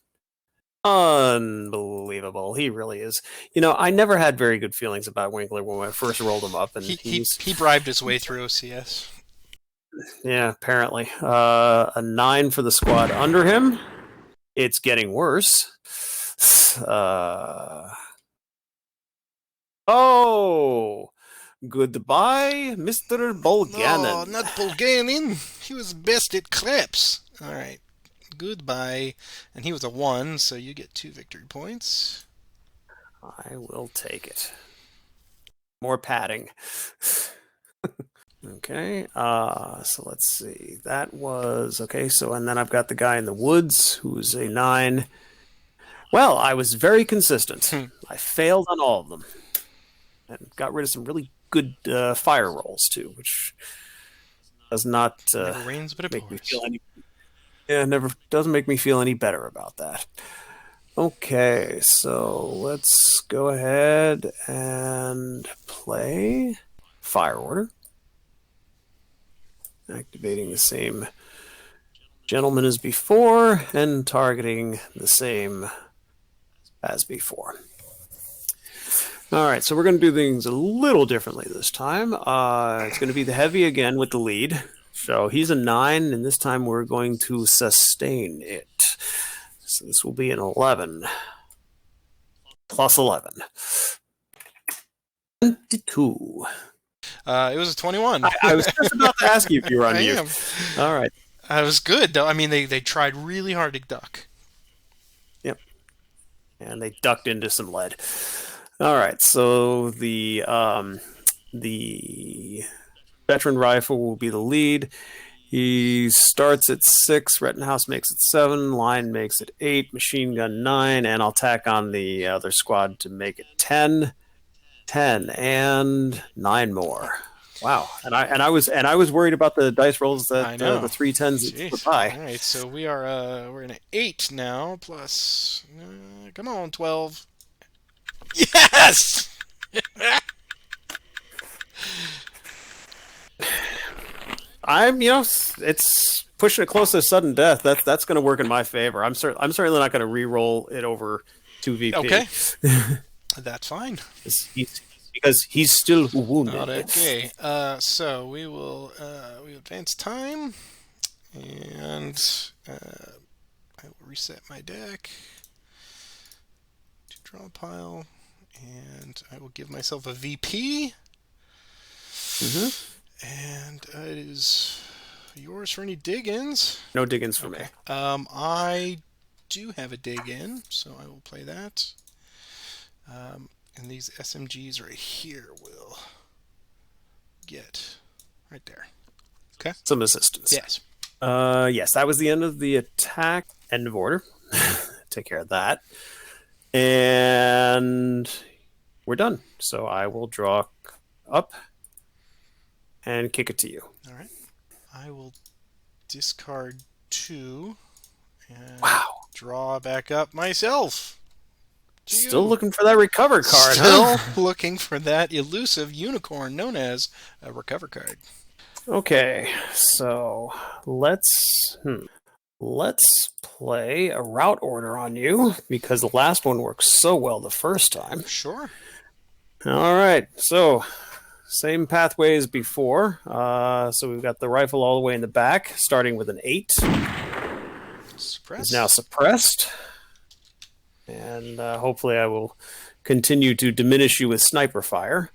Unbelievable. He really is. I never had very good feelings about Winkler when I first rolled him up, and He bribed his way through OCS. Yeah, apparently. A 9 for the squad under him. It's getting worse. Oh, goodbye, Mr. Oh, Bulganin. not Bulganin. He was best at craps. All right. Goodbye. And he was a 1, so you get 2 victory points. I will take it. More padding. Okay, so let's see. That was okay. So, and then I've got the guy in the woods who's a 9. Well, I was very consistent. I failed on all of them, and got rid of some really good fire rolls too, which does not Never rains but it make me pours. feel any. Yeah, never doesn't make me feel any better about that. Okay, so let's go ahead and play Fire Order. Activating the same gentleman as before and targeting the same as before. All right, so we're going to do things a little differently this time. It's going to be the heavy again with the lead. So he's a 9, and this time we're going to sustain it. So this will be an 11. Plus 11. 22. It was a 21. I was just about to ask you if you were I unused. am. All right. I was good, though. I mean, they tried really hard to duck. Yep. And they ducked into some lead. All right. So the veteran rifle will be the lead. He starts at 6. Rettenhouse makes it 7. Line makes it 8. Machine gun 9. And I'll tack on the other squad to make it 10. 10 and 9 more. Wow. And I was worried about the dice rolls that I know. The 3 10s that were high. All right, so we're in an 8 now plus. Come on, 12. Yes. It's pushing it close to sudden death. That's going to work in my favor. I'm certainly not going to re-roll it over 2 VP. Okay. That's fine. Because he's still wounded. Okay. So we will advance time, and I will reset my deck to draw a pile, and I will give myself a VP. And it is yours for any dig-ins. No dig-ins for me. I do have a dig-in, so I will play that. And these SMGs right here will get right there. Okay. Some assistance. Yes. Yes, that was the end of the attack. End of order. Take care of that. And we're done. So I will draw up and kick it to you. All right. I will discard 2 and draw back up myself. Still looking for that recover card. Still looking for that elusive unicorn known as a recover card. Okay, so let's play a route order on you because the last one worked so well the first time. Sure. All right, so same pathway as before. So we've got the rifle all the way in the back, starting with an 8. Suppressed. It's now suppressed. And hopefully I will continue to diminish you with sniper fire.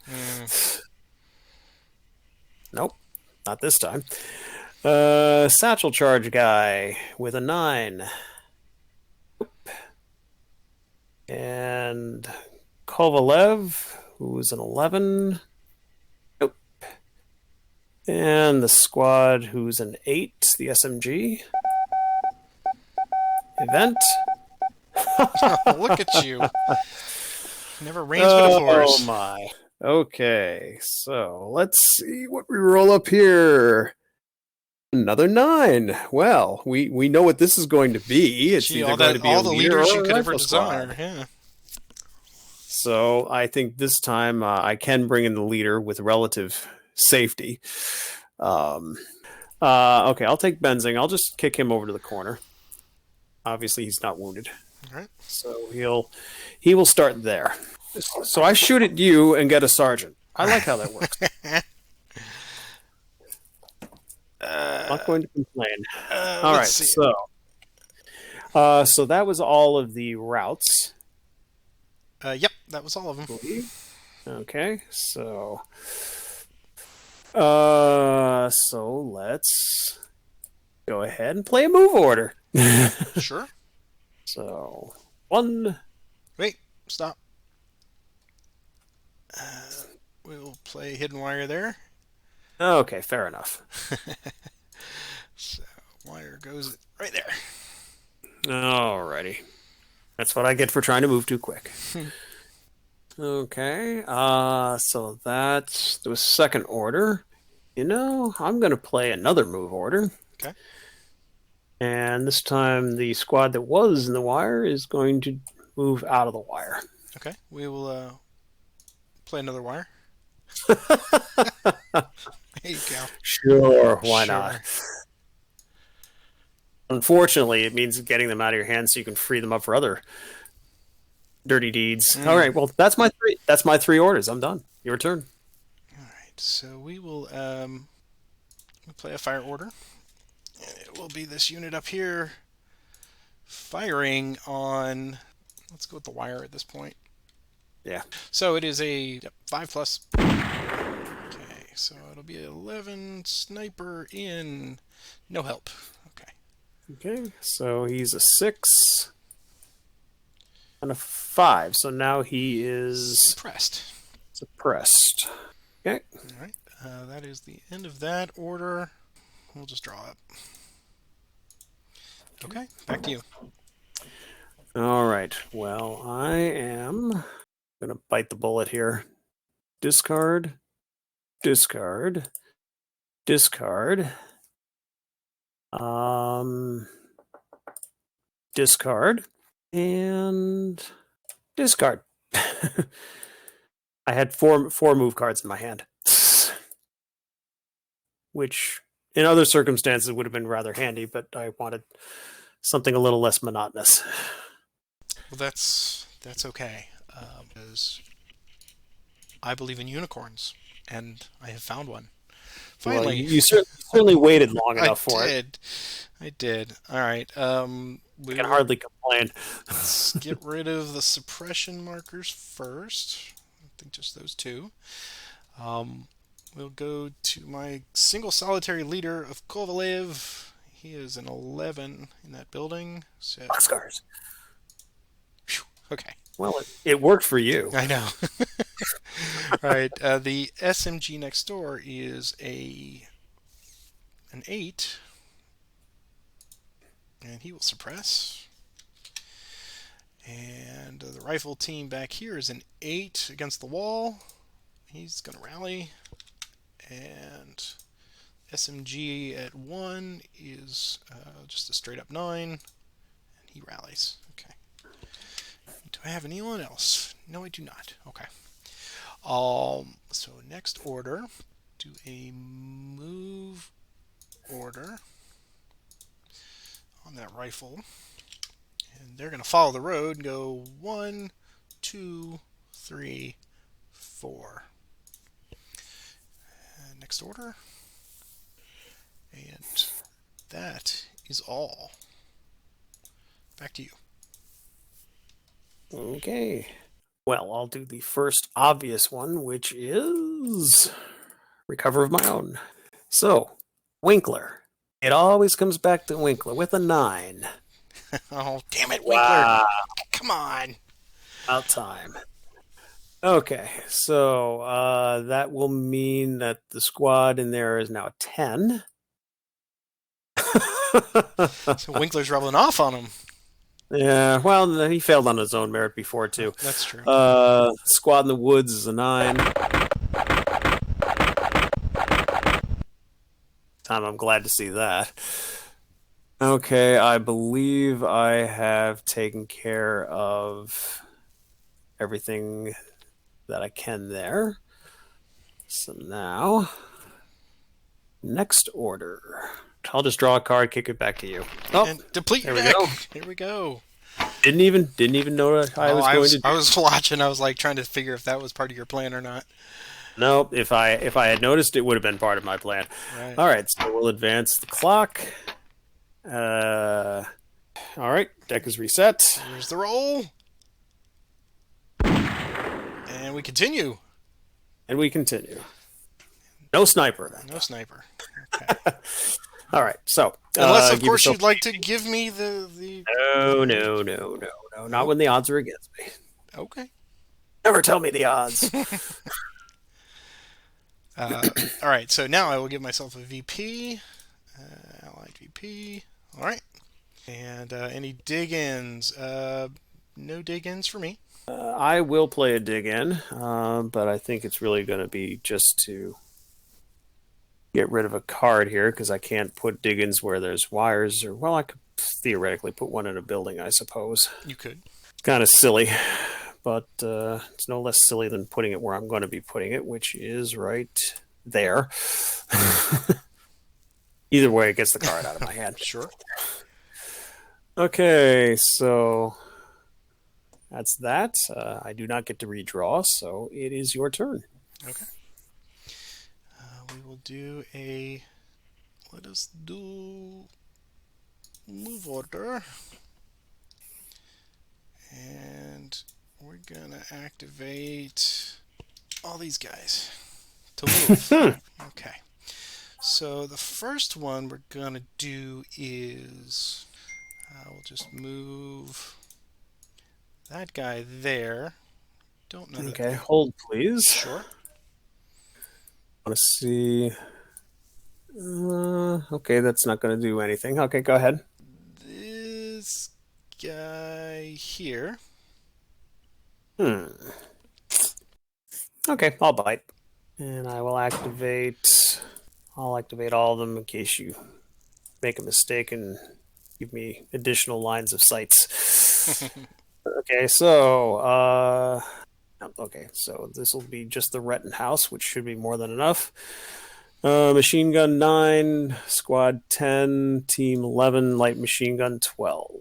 Nope, not this time. Satchel charge guy with a 9. And Kovalev, who's an 11. Nope. And the squad, who's an 8, the SMG. Event. Look at you. Never rains but it pours. Oh my. Okay, so let's see what we roll up here. Another 9. Well, we know what this is going to be. It's Gee, either going to be a all the leader leaders you or a could ever rifle desire. squad. Yeah. So I think this time I can bring in the leader with relative safety. Okay, I'll take Benzing. I'll just kick him over to the corner. Obviously, he's not wounded, All right. so he will start there. So I shoot at you and get a sergeant. I like how that works. Not going to complain. All right, see. so that was all of the routes. Yep, that was all of them. Okay, so let's go ahead and play a move order. Sure. So 1. Wait, stop. We'll play Hidden Wire there. Okay, fair enough. So, wire goes right there. Alrighty. That's what I get for trying to move too quick. Okay, so that's the second order. I'm going to play another move order. Okay. And this time the squad that was in the wire is going to move out of the wire. Okay, we will play another wire. There you go. Sure, why Sure. not? Unfortunately, it means getting them out of your hands so you can free them up for other dirty deeds. All right, well, that's my 3. That's my 3 orders. I'm done. Your turn. All right, so we will play a fire order, and it will be this unit up here firing on. Let's go with the wire at this point. Yeah. So it is a 5+. Okay, so it'll be 11 sniper in. No help. Okay. Okay, so he's a 6 and a 5. So now he is suppressed. Okay. All right. That is the end of that order. We'll just draw up. Okay, back to you. All right. Well, I am going to bite the bullet here. Discard. Discard. Discard. Discard. And discard. I had four move cards in my hand, which in other circumstances would have been rather handy, but I wanted something a little less monotonous. Well, that's okay, because I believe in unicorns, and I have found one. Finally, Well, you certainly waited long enough for it. I did. All right. We can hardly complain. Let's get rid of the suppression markers first. I think just those 2. We'll go to my single solitary leader of Kovalev. He is an 11 in that building. So, Boxcars. Okay. Well, it worked for you. I know. All right. The SMG next door is an 8. And he will suppress. And the rifle team back here is an 8 against the wall. He's going to rally. And SMG at 1 is just a straight up 9. And he rallies. Okay. Do I have anyone else? No, I do not. Okay. So next order, do a move order on that rifle. And they're going to follow the road and go 1, 2, 3, 4. Next order. And that is all. Back to you. Okay. Well, I'll do the first obvious one, which is recover of my own. So, Winkler. It always comes back to Winkler with a 9. Oh, damn it, Winkler. Wow. Come on. About time. Okay, so that will mean that the squad in there is now 10. So Winkler's rubbing off on him. Yeah, well, he failed on his own merit before, too. That's true. Squad in the woods is a 9. time I'm glad to see that. Okay, I believe I have taken care of everything that I can there. So now, next order. I'll just draw a card, kick it back to you. Oh, And deplete there your we deck. go. Here we go. Didn't even know what I Oh, was I going to was do. I was watching. I was like trying to figure if that was part of your plan or not. Nope. If I had noticed, it would have been part of my plan. Right. All right, so we'll advance the clock. All right, deck is reset, Here's the roll, and we continue. and we continue. No sniper that No time. sniper. Okay. All right, so Unless, of give course, yourself. you'd like to give me the. No. Not Nope. when the odds are against me. Okay. Never tell me the odds. All right. So now I will give myself a VP. Allied VP. All right. And any dig-ins? No dig-ins for me. I will play a dig in, but I think it's really going to be just to get rid of a card here because I can't put dig ins where there's wires. Or well, I could theoretically put one in a building, I suppose. You could. It's kind of silly, but it's no less silly than putting it where I'm going to be putting it, which is right there. Either way, it gets the card out of my hand. Sure. Okay, so that's that. I do not get to redraw, so it is your turn. Okay. We will do a. Let us do move order, and we're gonna activate all these guys to move. Okay. So the first one we're gonna do is we'll just move that guy there. Don't know. Okay, hold please. Sure. I want to see. Okay, that's not going to do anything. Okay, go ahead. This guy here. Okay, I'll bite. And I will activate. I'll activate all of them in case you make a mistake and give me additional lines of sights. Okay, so so this will be just the Rettenhouse, which should be more than enough. Machine gun 9, squad 10, team 11, light machine gun 12.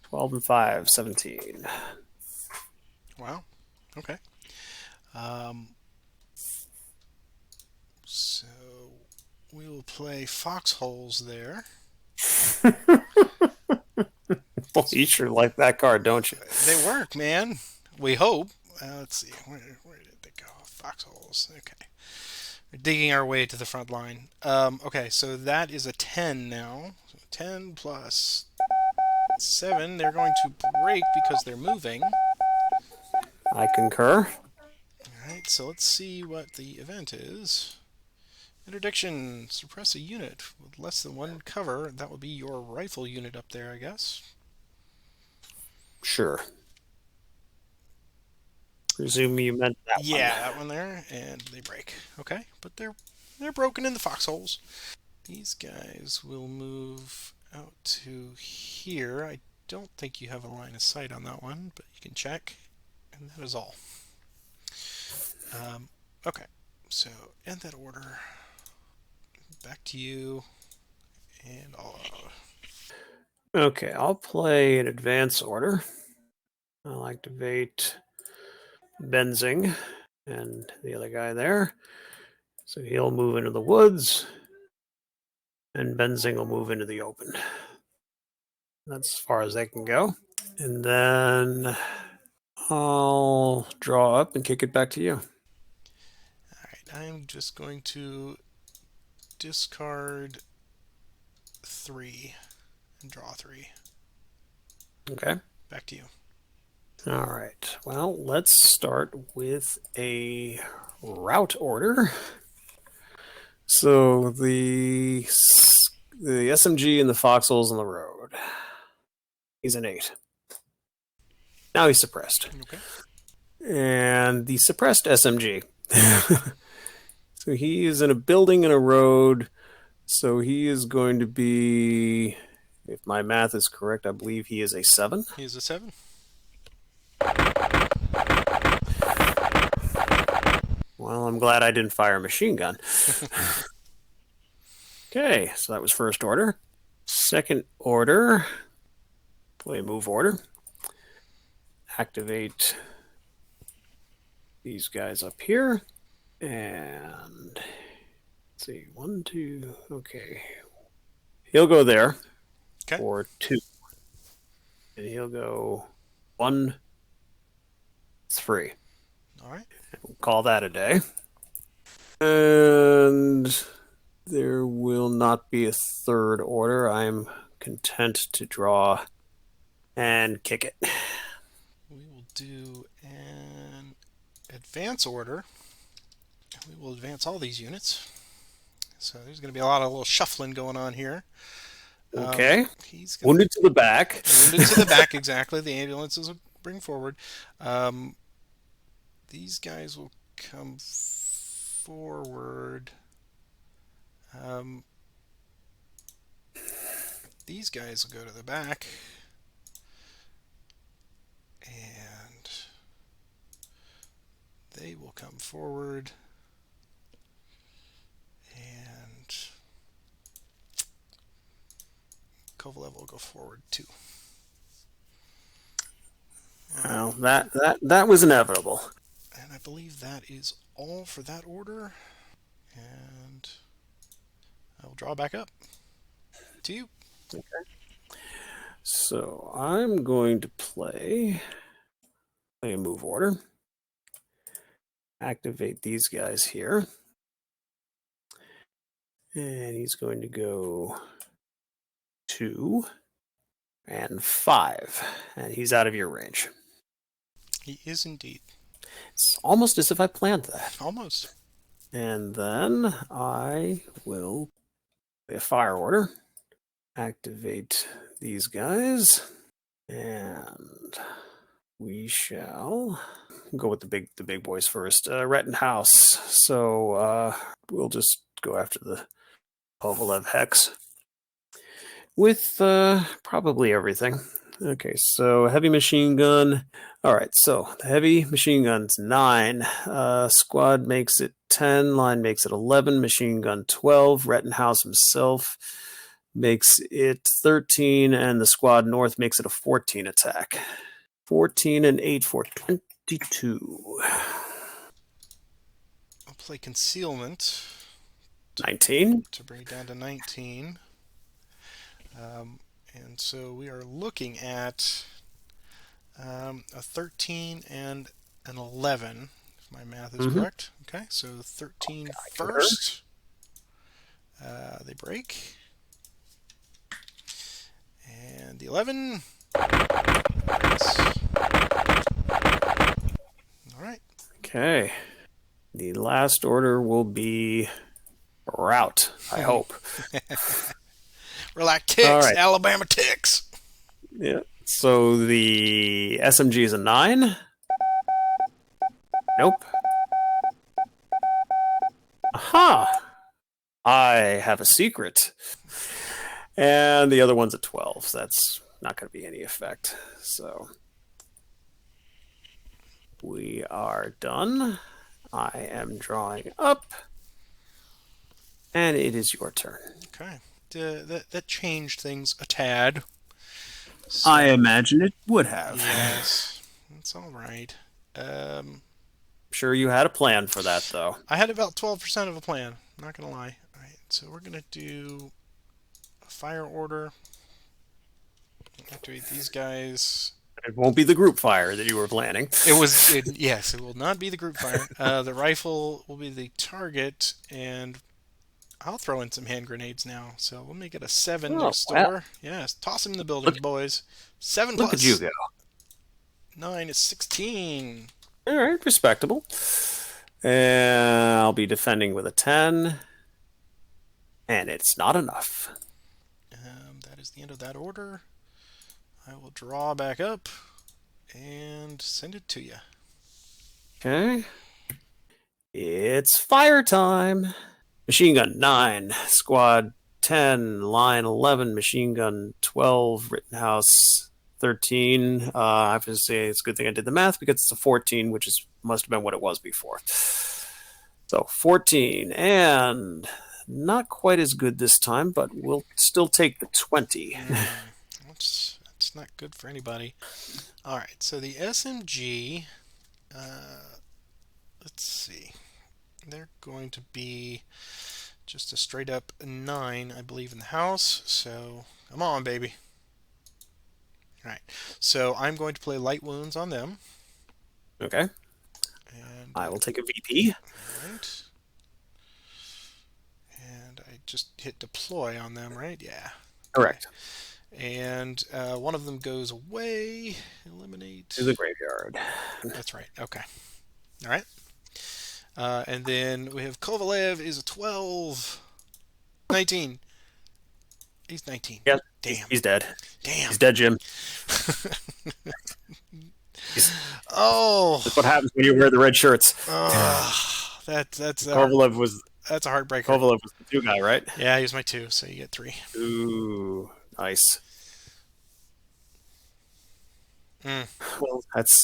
12 and 5, 17. Wow. Okay. So we will play foxholes there. Well, you sure like that card, don't you? They work, man. We hope. Let's see. Where did they go? Foxholes. Okay. We're digging our way to the front line. Okay, so that is a 10 now. So 10 plus 7. They're going to break because they're moving. I concur. Alright, so let's see what the event is. Interdiction. Suppress a unit with less than one cover. That would be your rifle unit up there, I guess. Sure. Presume you meant that one. Yeah, that one there, and they break. Okay, but they're broken in the foxholes. These guys will move out to here. I don't think you have a line of sight on that one, but you can check, and that is all. Okay, so end that order. Back to you, and Okay, I'll play an advance order. I'll activate Benzing and the other guy there. So he'll move into the woods, and Benzing will move into the open. That's as far as they can go. And then I'll draw up and kick it back to you. Alright, I'm just going to discard 3 and draw 3. Okay. Back to you. All right. Well, let's start with a route order. So the SMG and the foxholes on the road. He's an 8. Now he's suppressed. Okay. And the suppressed SMG So he is in a building and a road. So he is going to be, if my math is correct, I believe he is a 7. He is a 7. Well, I'm glad I didn't fire a machine gun. Okay, so that was first order. Second order, play move order. Activate these guys up here. And let's see, 1, 2, okay. He'll go there Okay. for 2. And he'll go 1, 3. All right. We'll call that a day. And there will not be a third order. I'm content to draw and kick it. We will do an advance order. We will advance all these units. So there's going to be a lot of little shuffling going on here. Okay. He's gonna Wounded to the back. wounded to the back, exactly. The ambulances will bring forward. These guys will come forward. These guys will go to the back. And they will come forward. And Kovalev will go forward too. Well, that was inevitable. And I believe that is all for that order. And I will draw back up to you. Okay. So I'm going to play a move order. Activate these guys here. And he's going to go 2 and 5. And he's out of your range. He is indeed. It's almost as if I planned that. Almost. And then I will play a fire order. Activate these guys. And we shall go with the big boys first. Rettenhouse. So we'll just go after the Kovalev hex with probably everything. Okay, so heavy machine gun. All right, so the heavy machine gun's 9. Squad makes it 10. Line makes it 11. Machine gun 12. Rettenhouse himself makes it 13. And the squad north makes it a 14 attack. 14 and 8 for 22. I'll play concealment 19. to bring it down to 19. And so we are looking at a 13 and an 11, if my math is correct. Okay, so 13 first. They break. And the 11 breaks. All right. Okay. The last order will be rout, I hope. We're like ticks, All right. Alabama ticks. Yeah. So the SMG is a 9. Nope. Aha! I have a secret. And the other one's a 12. So that's not going to be any effect. So we are done. I am drawing up. And it is your turn. Okay. That changed things a tad. So, I imagine it would have. yes. That's all right. Sure you had a plan for that, though. I had about 12% of a plan. Not going to lie. All right. So we're going to do a fire order. Activate these guys. It won't be the group fire that you were planning. Yes, it will not be the group fire. The rifle will be the target, and I'll throw in some hand grenades now. So let me get a 7 next door. Wow. Yes, toss them in the building, boys. 7 Look plus. at you go. 9 is 16. All right, respectable. And I'll be defending with a 10. And it's not enough. That is the end of that order. I will draw back up and send it to you. Okay. It's fire time. Machine gun 9, squad 10, line 11, machine gun 12, Rittenhouse 13. I have to say it's a good thing I did the math because it's a 14, which must have been what it was before. So 14, and not quite as good this time, but we'll still take the 20. That's not good for anybody. All right, so the SMG, let's see. They're going to be just a straight up 9, I believe, in the house. So come on, baby. All right, so I'm going to play light wounds on them. Okay. And I will take a VP. all right. And I just hit deploy on them, right? Yeah. Correct. And one of them goes away. Eliminate. To the graveyard. That's right. Okay. All right. And then we have Kovalev is a 12. 19. He's 19. Yeah, Damn. he's dead. Damn. He's dead, Jim. Oh. That's what happens when you wear the red shirts. That's Kovalev was that's a heartbreaker. Kovalev was the 2 guy, right? Yeah, he was my 2, so you get 3. Ooh, nice. Mm. Well, that's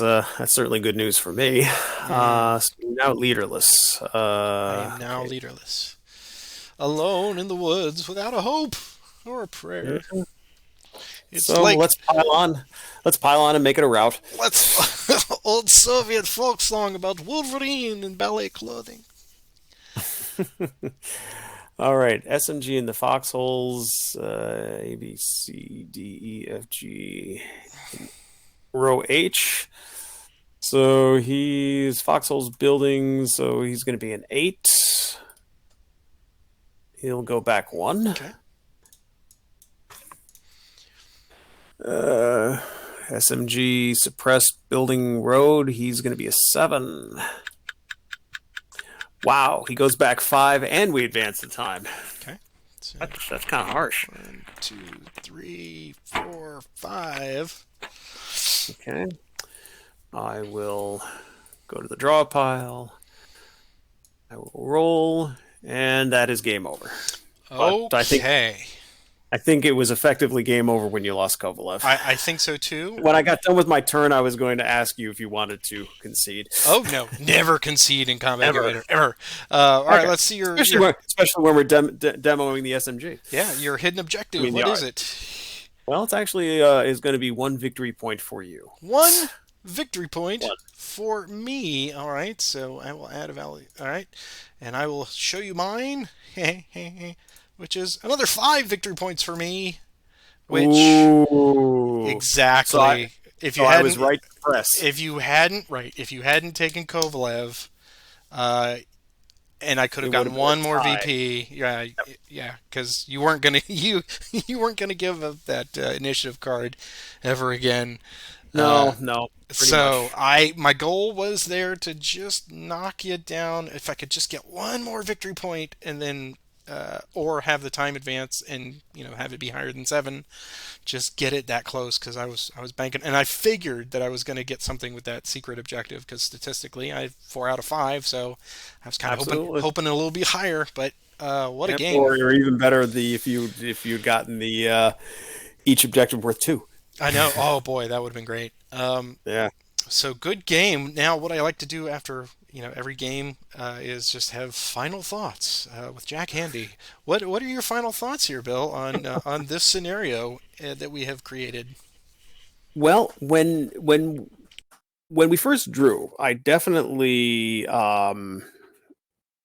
certainly good news for me. So now leaderless. I am now Okay. leaderless, alone in the woods without a hope or a prayer. It's So like let's pile on. Let's pile on and make it a rout. let's old Soviet folk song about Wolverine in ballet clothing. All right, SMG in the foxholes. A B C D E F G. Row H. So he's foxholes building. So he's going to be an 8. He'll go back 1. Okay. SMG suppressed building road. He's going to be a 7. Wow, he goes back 5, and we advance the time. Okay. So That's kind of harsh. 1, 2, 3, 4, 5. Okay. I will go to the draw pile. I will roll, and that is game over. But Okay. I think it was effectively game over when you lost Kovalev. I think so too. When I got done with my turn, I was going to ask you if you wanted to concede. Oh no, never concede in combat Ever. Simulator, ever. All right, let's see Especially when we're demoing the SMG. yeah, your hidden objective. I mean, What is it? Well, it's actually is going to be 1 victory point for you. 1 victory point 1. for me. All right, so I will add a value. All right, and I will show you mine, which is another 5 victory points for me. Which Ooh. exactly? I was right to press. If you hadn't taken Kovalev, and I could have gotten one more VP. Yeah, because you weren't gonna you weren't gonna give up that initiative card ever again. No. So my goal was there to just knock you down. If I could just get one more victory point, and then or have the time advance and have it be higher than 7, just get it that close, because I was banking, and I figured that I was going to get something with that secret objective, because statistically I had 4 out of 5, so I was kind of hoping a little bit higher. But what a game! Or even better, if you'd gotten the each objective worth 2. I know. Oh boy, that would have been great. Yeah. So good game. Now, what I like to do after every game is just have final thoughts with Jack Handy. What are your final thoughts here, Bill, on this scenario that we have created? Well, when we first drew, I definitely I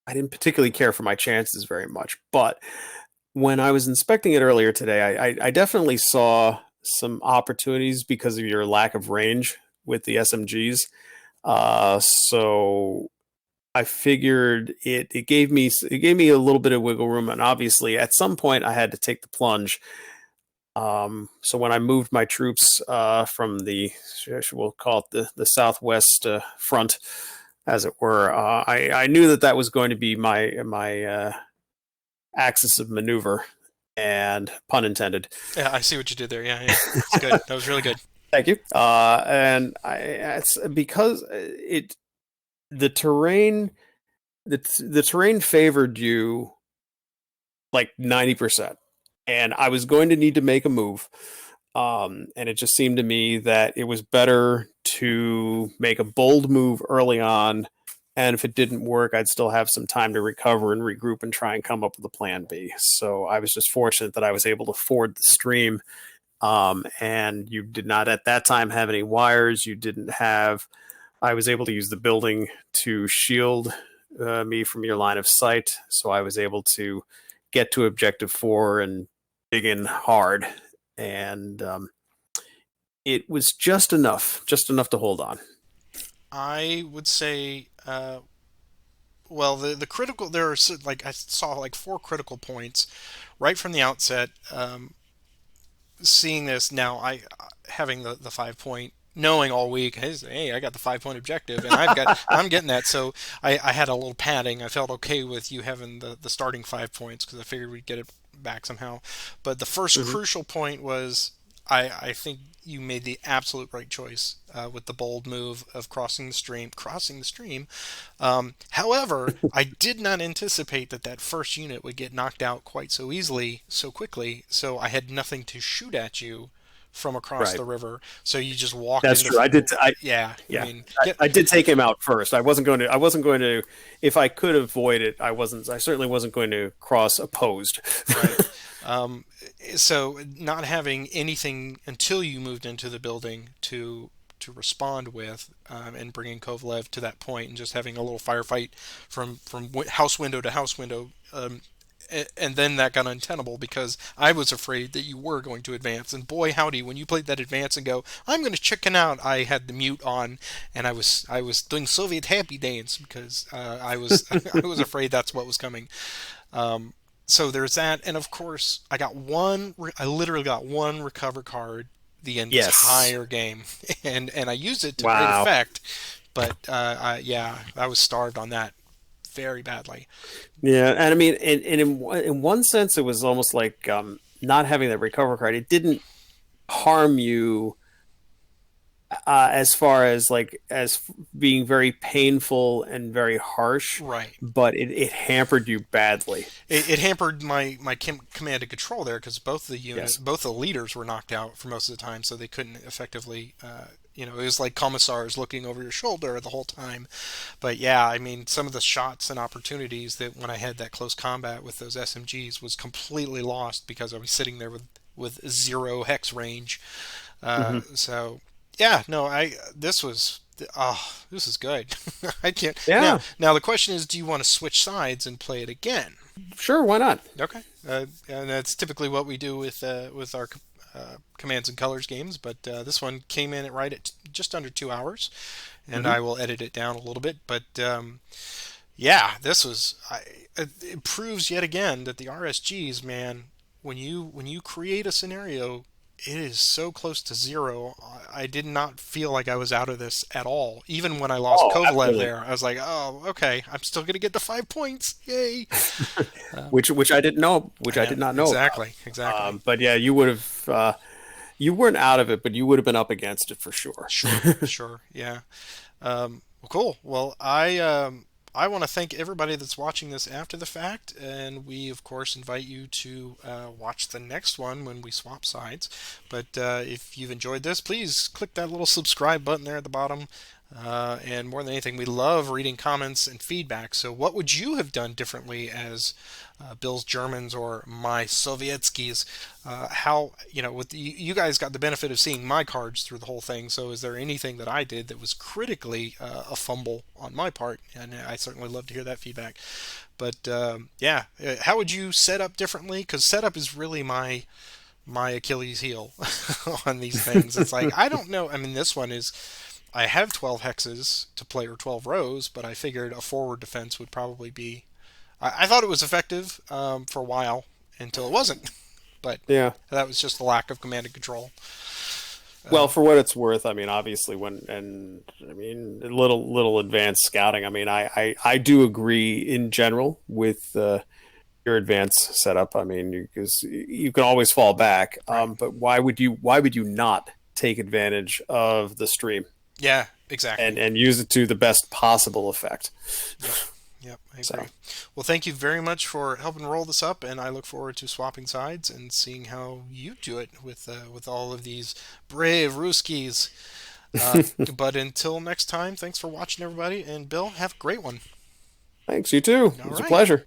didn't particularly care for my chances very much, but when I was inspecting it earlier today, I definitely saw some opportunities because of your lack of range with the SMGs. So I figured it gave me a little bit of wiggle room, and obviously at some point I had to take the plunge. So when I moved my troops from we'll call it the southwest front, as it were, I knew that was going to be my axis of maneuver, and pun intended. Yeah, I see what you did there. Yeah, it's good. That was really good. Thank you. And it's because the terrain the terrain favored you like 90%. And I was going to need to make a move. And it just seemed to me that it was better to make a bold move early on. And if it didn't work, I'd still have some time to recover and regroup and try and come up with a plan B. So I was just fortunate that I was able to ford the stream. And you did not at that time have any wires. You didn't have, I was able to use the building to shield me from your line of sight. So I was able to get to objective 4 and dig in hard. And it was just enough to hold on. I would say, well, the critical, there are like I saw like 4 critical points right from the outset. Seeing this now, I having the 5 point, knowing all week, hey, I got the 5 point objective, and I'm getting that. So I had a little padding. I felt okay with you having the starting 5 points because I figured we'd get it back somehow. But the first Mm-hmm. crucial point was I think you made the absolute right choice with the bold move of crossing the stream. However, I did not anticipate that that first unit would get knocked out quite so easily, so quickly. So I had nothing to shoot at you from across Right. the river. So you just walked That's into, true. I did. yeah. I Yeah, mean, get I did take him out first. I wasn't going to. I wasn't going to. If I could avoid it, I wasn't. I certainly wasn't going to cross opposed. right. Um, so not having anything until you moved into the building to respond with, and bringing Kovalev to that point, and just having a little firefight from house window to house window. And then that got untenable because I was afraid that you were going to advance. And boy, howdy, when you played that advance and go, I'm going to chicken out, I had the mute on, and I was doing Soviet happy dance because I was I was afraid that's what was coming. So there's that, and of course, I got one. I literally got one recover card the Yes. entire game, and I used it to great Wow. effect. But yeah, I was starved on that very badly. Yeah, and I mean, in one sense, it was almost like not having that recover card. It didn't harm you as far as being very painful and very harsh, Right. but it hampered you badly. It hampered my command and control there because Yes. both the leaders were knocked out for most of the time, so they couldn't effectively. It was like commissars looking over your shoulder the whole time. But yeah, I mean, some of the shots and opportunities that when I had that close combat with those SMGs was completely lost because I was sitting there with 0 hex range. Hmm. So yeah, no, I this was. Oh, this is good. I can't now. Yeah, Now the question is, do you want to switch sides and play it again? sure. Why not? Okay, and that's typically what we do with our commands and colors games. But this one came in at just under 2 hours, and Hmm. I will edit it down a little bit. But yeah, this was it proves yet again that the RSGs, man, when you create a scenario, it is so close to zero. I did not feel like I was out of this at all. Even when I lost Oh, Kovalev absolutely. there, I was like, oh, okay, I'm still gonna get the 5 points. Yay! Which I didn't know, which I Yeah, did not know about. exactly, exactly. But yeah, you would have. You weren't out of it, but you would have been up against it for sure. Sure, sure, yeah. Well, cool. Well, I want to thank everybody that's watching this after the fact, and we of course invite you to watch the next one when we swap sides. But if you've enjoyed this, please click that little subscribe button there at the bottom. And more than anything, we love reading comments and feedback. So, what would you have done differently as Bill's Germans or my Sovietskis? How, with you guys got the benefit of seeing my cards through the whole thing. So, is there anything that I did that was critically a fumble on my part? And I certainly love to hear that feedback. But yeah, how would you set up differently? Because setup is really my Achilles heel on these things. It's like I don't know. I mean, this one is I have 12 hexes to play or 12 rows, but I figured a forward defense would probably be. I thought it was effective for a while until it wasn't, but Yeah. that was just the lack of command and control. Well, Um, for what it's worth, I mean, obviously, I mean, little advanced scouting. I mean, I do agree in general with your advanced setup. I mean, because you can always fall back. right. But why would you not take advantage of the stream Yeah, exactly. and use it to the best possible effect? Yep. Yep, I So agree. Well, thank you very much for helping roll this up, and I look forward to swapping sides and seeing how you do it with all of these brave Ruskies. Uh, but until next time, thanks for watching, everybody, and Bill, have a great one. thanks, you too. It All was a right. pleasure.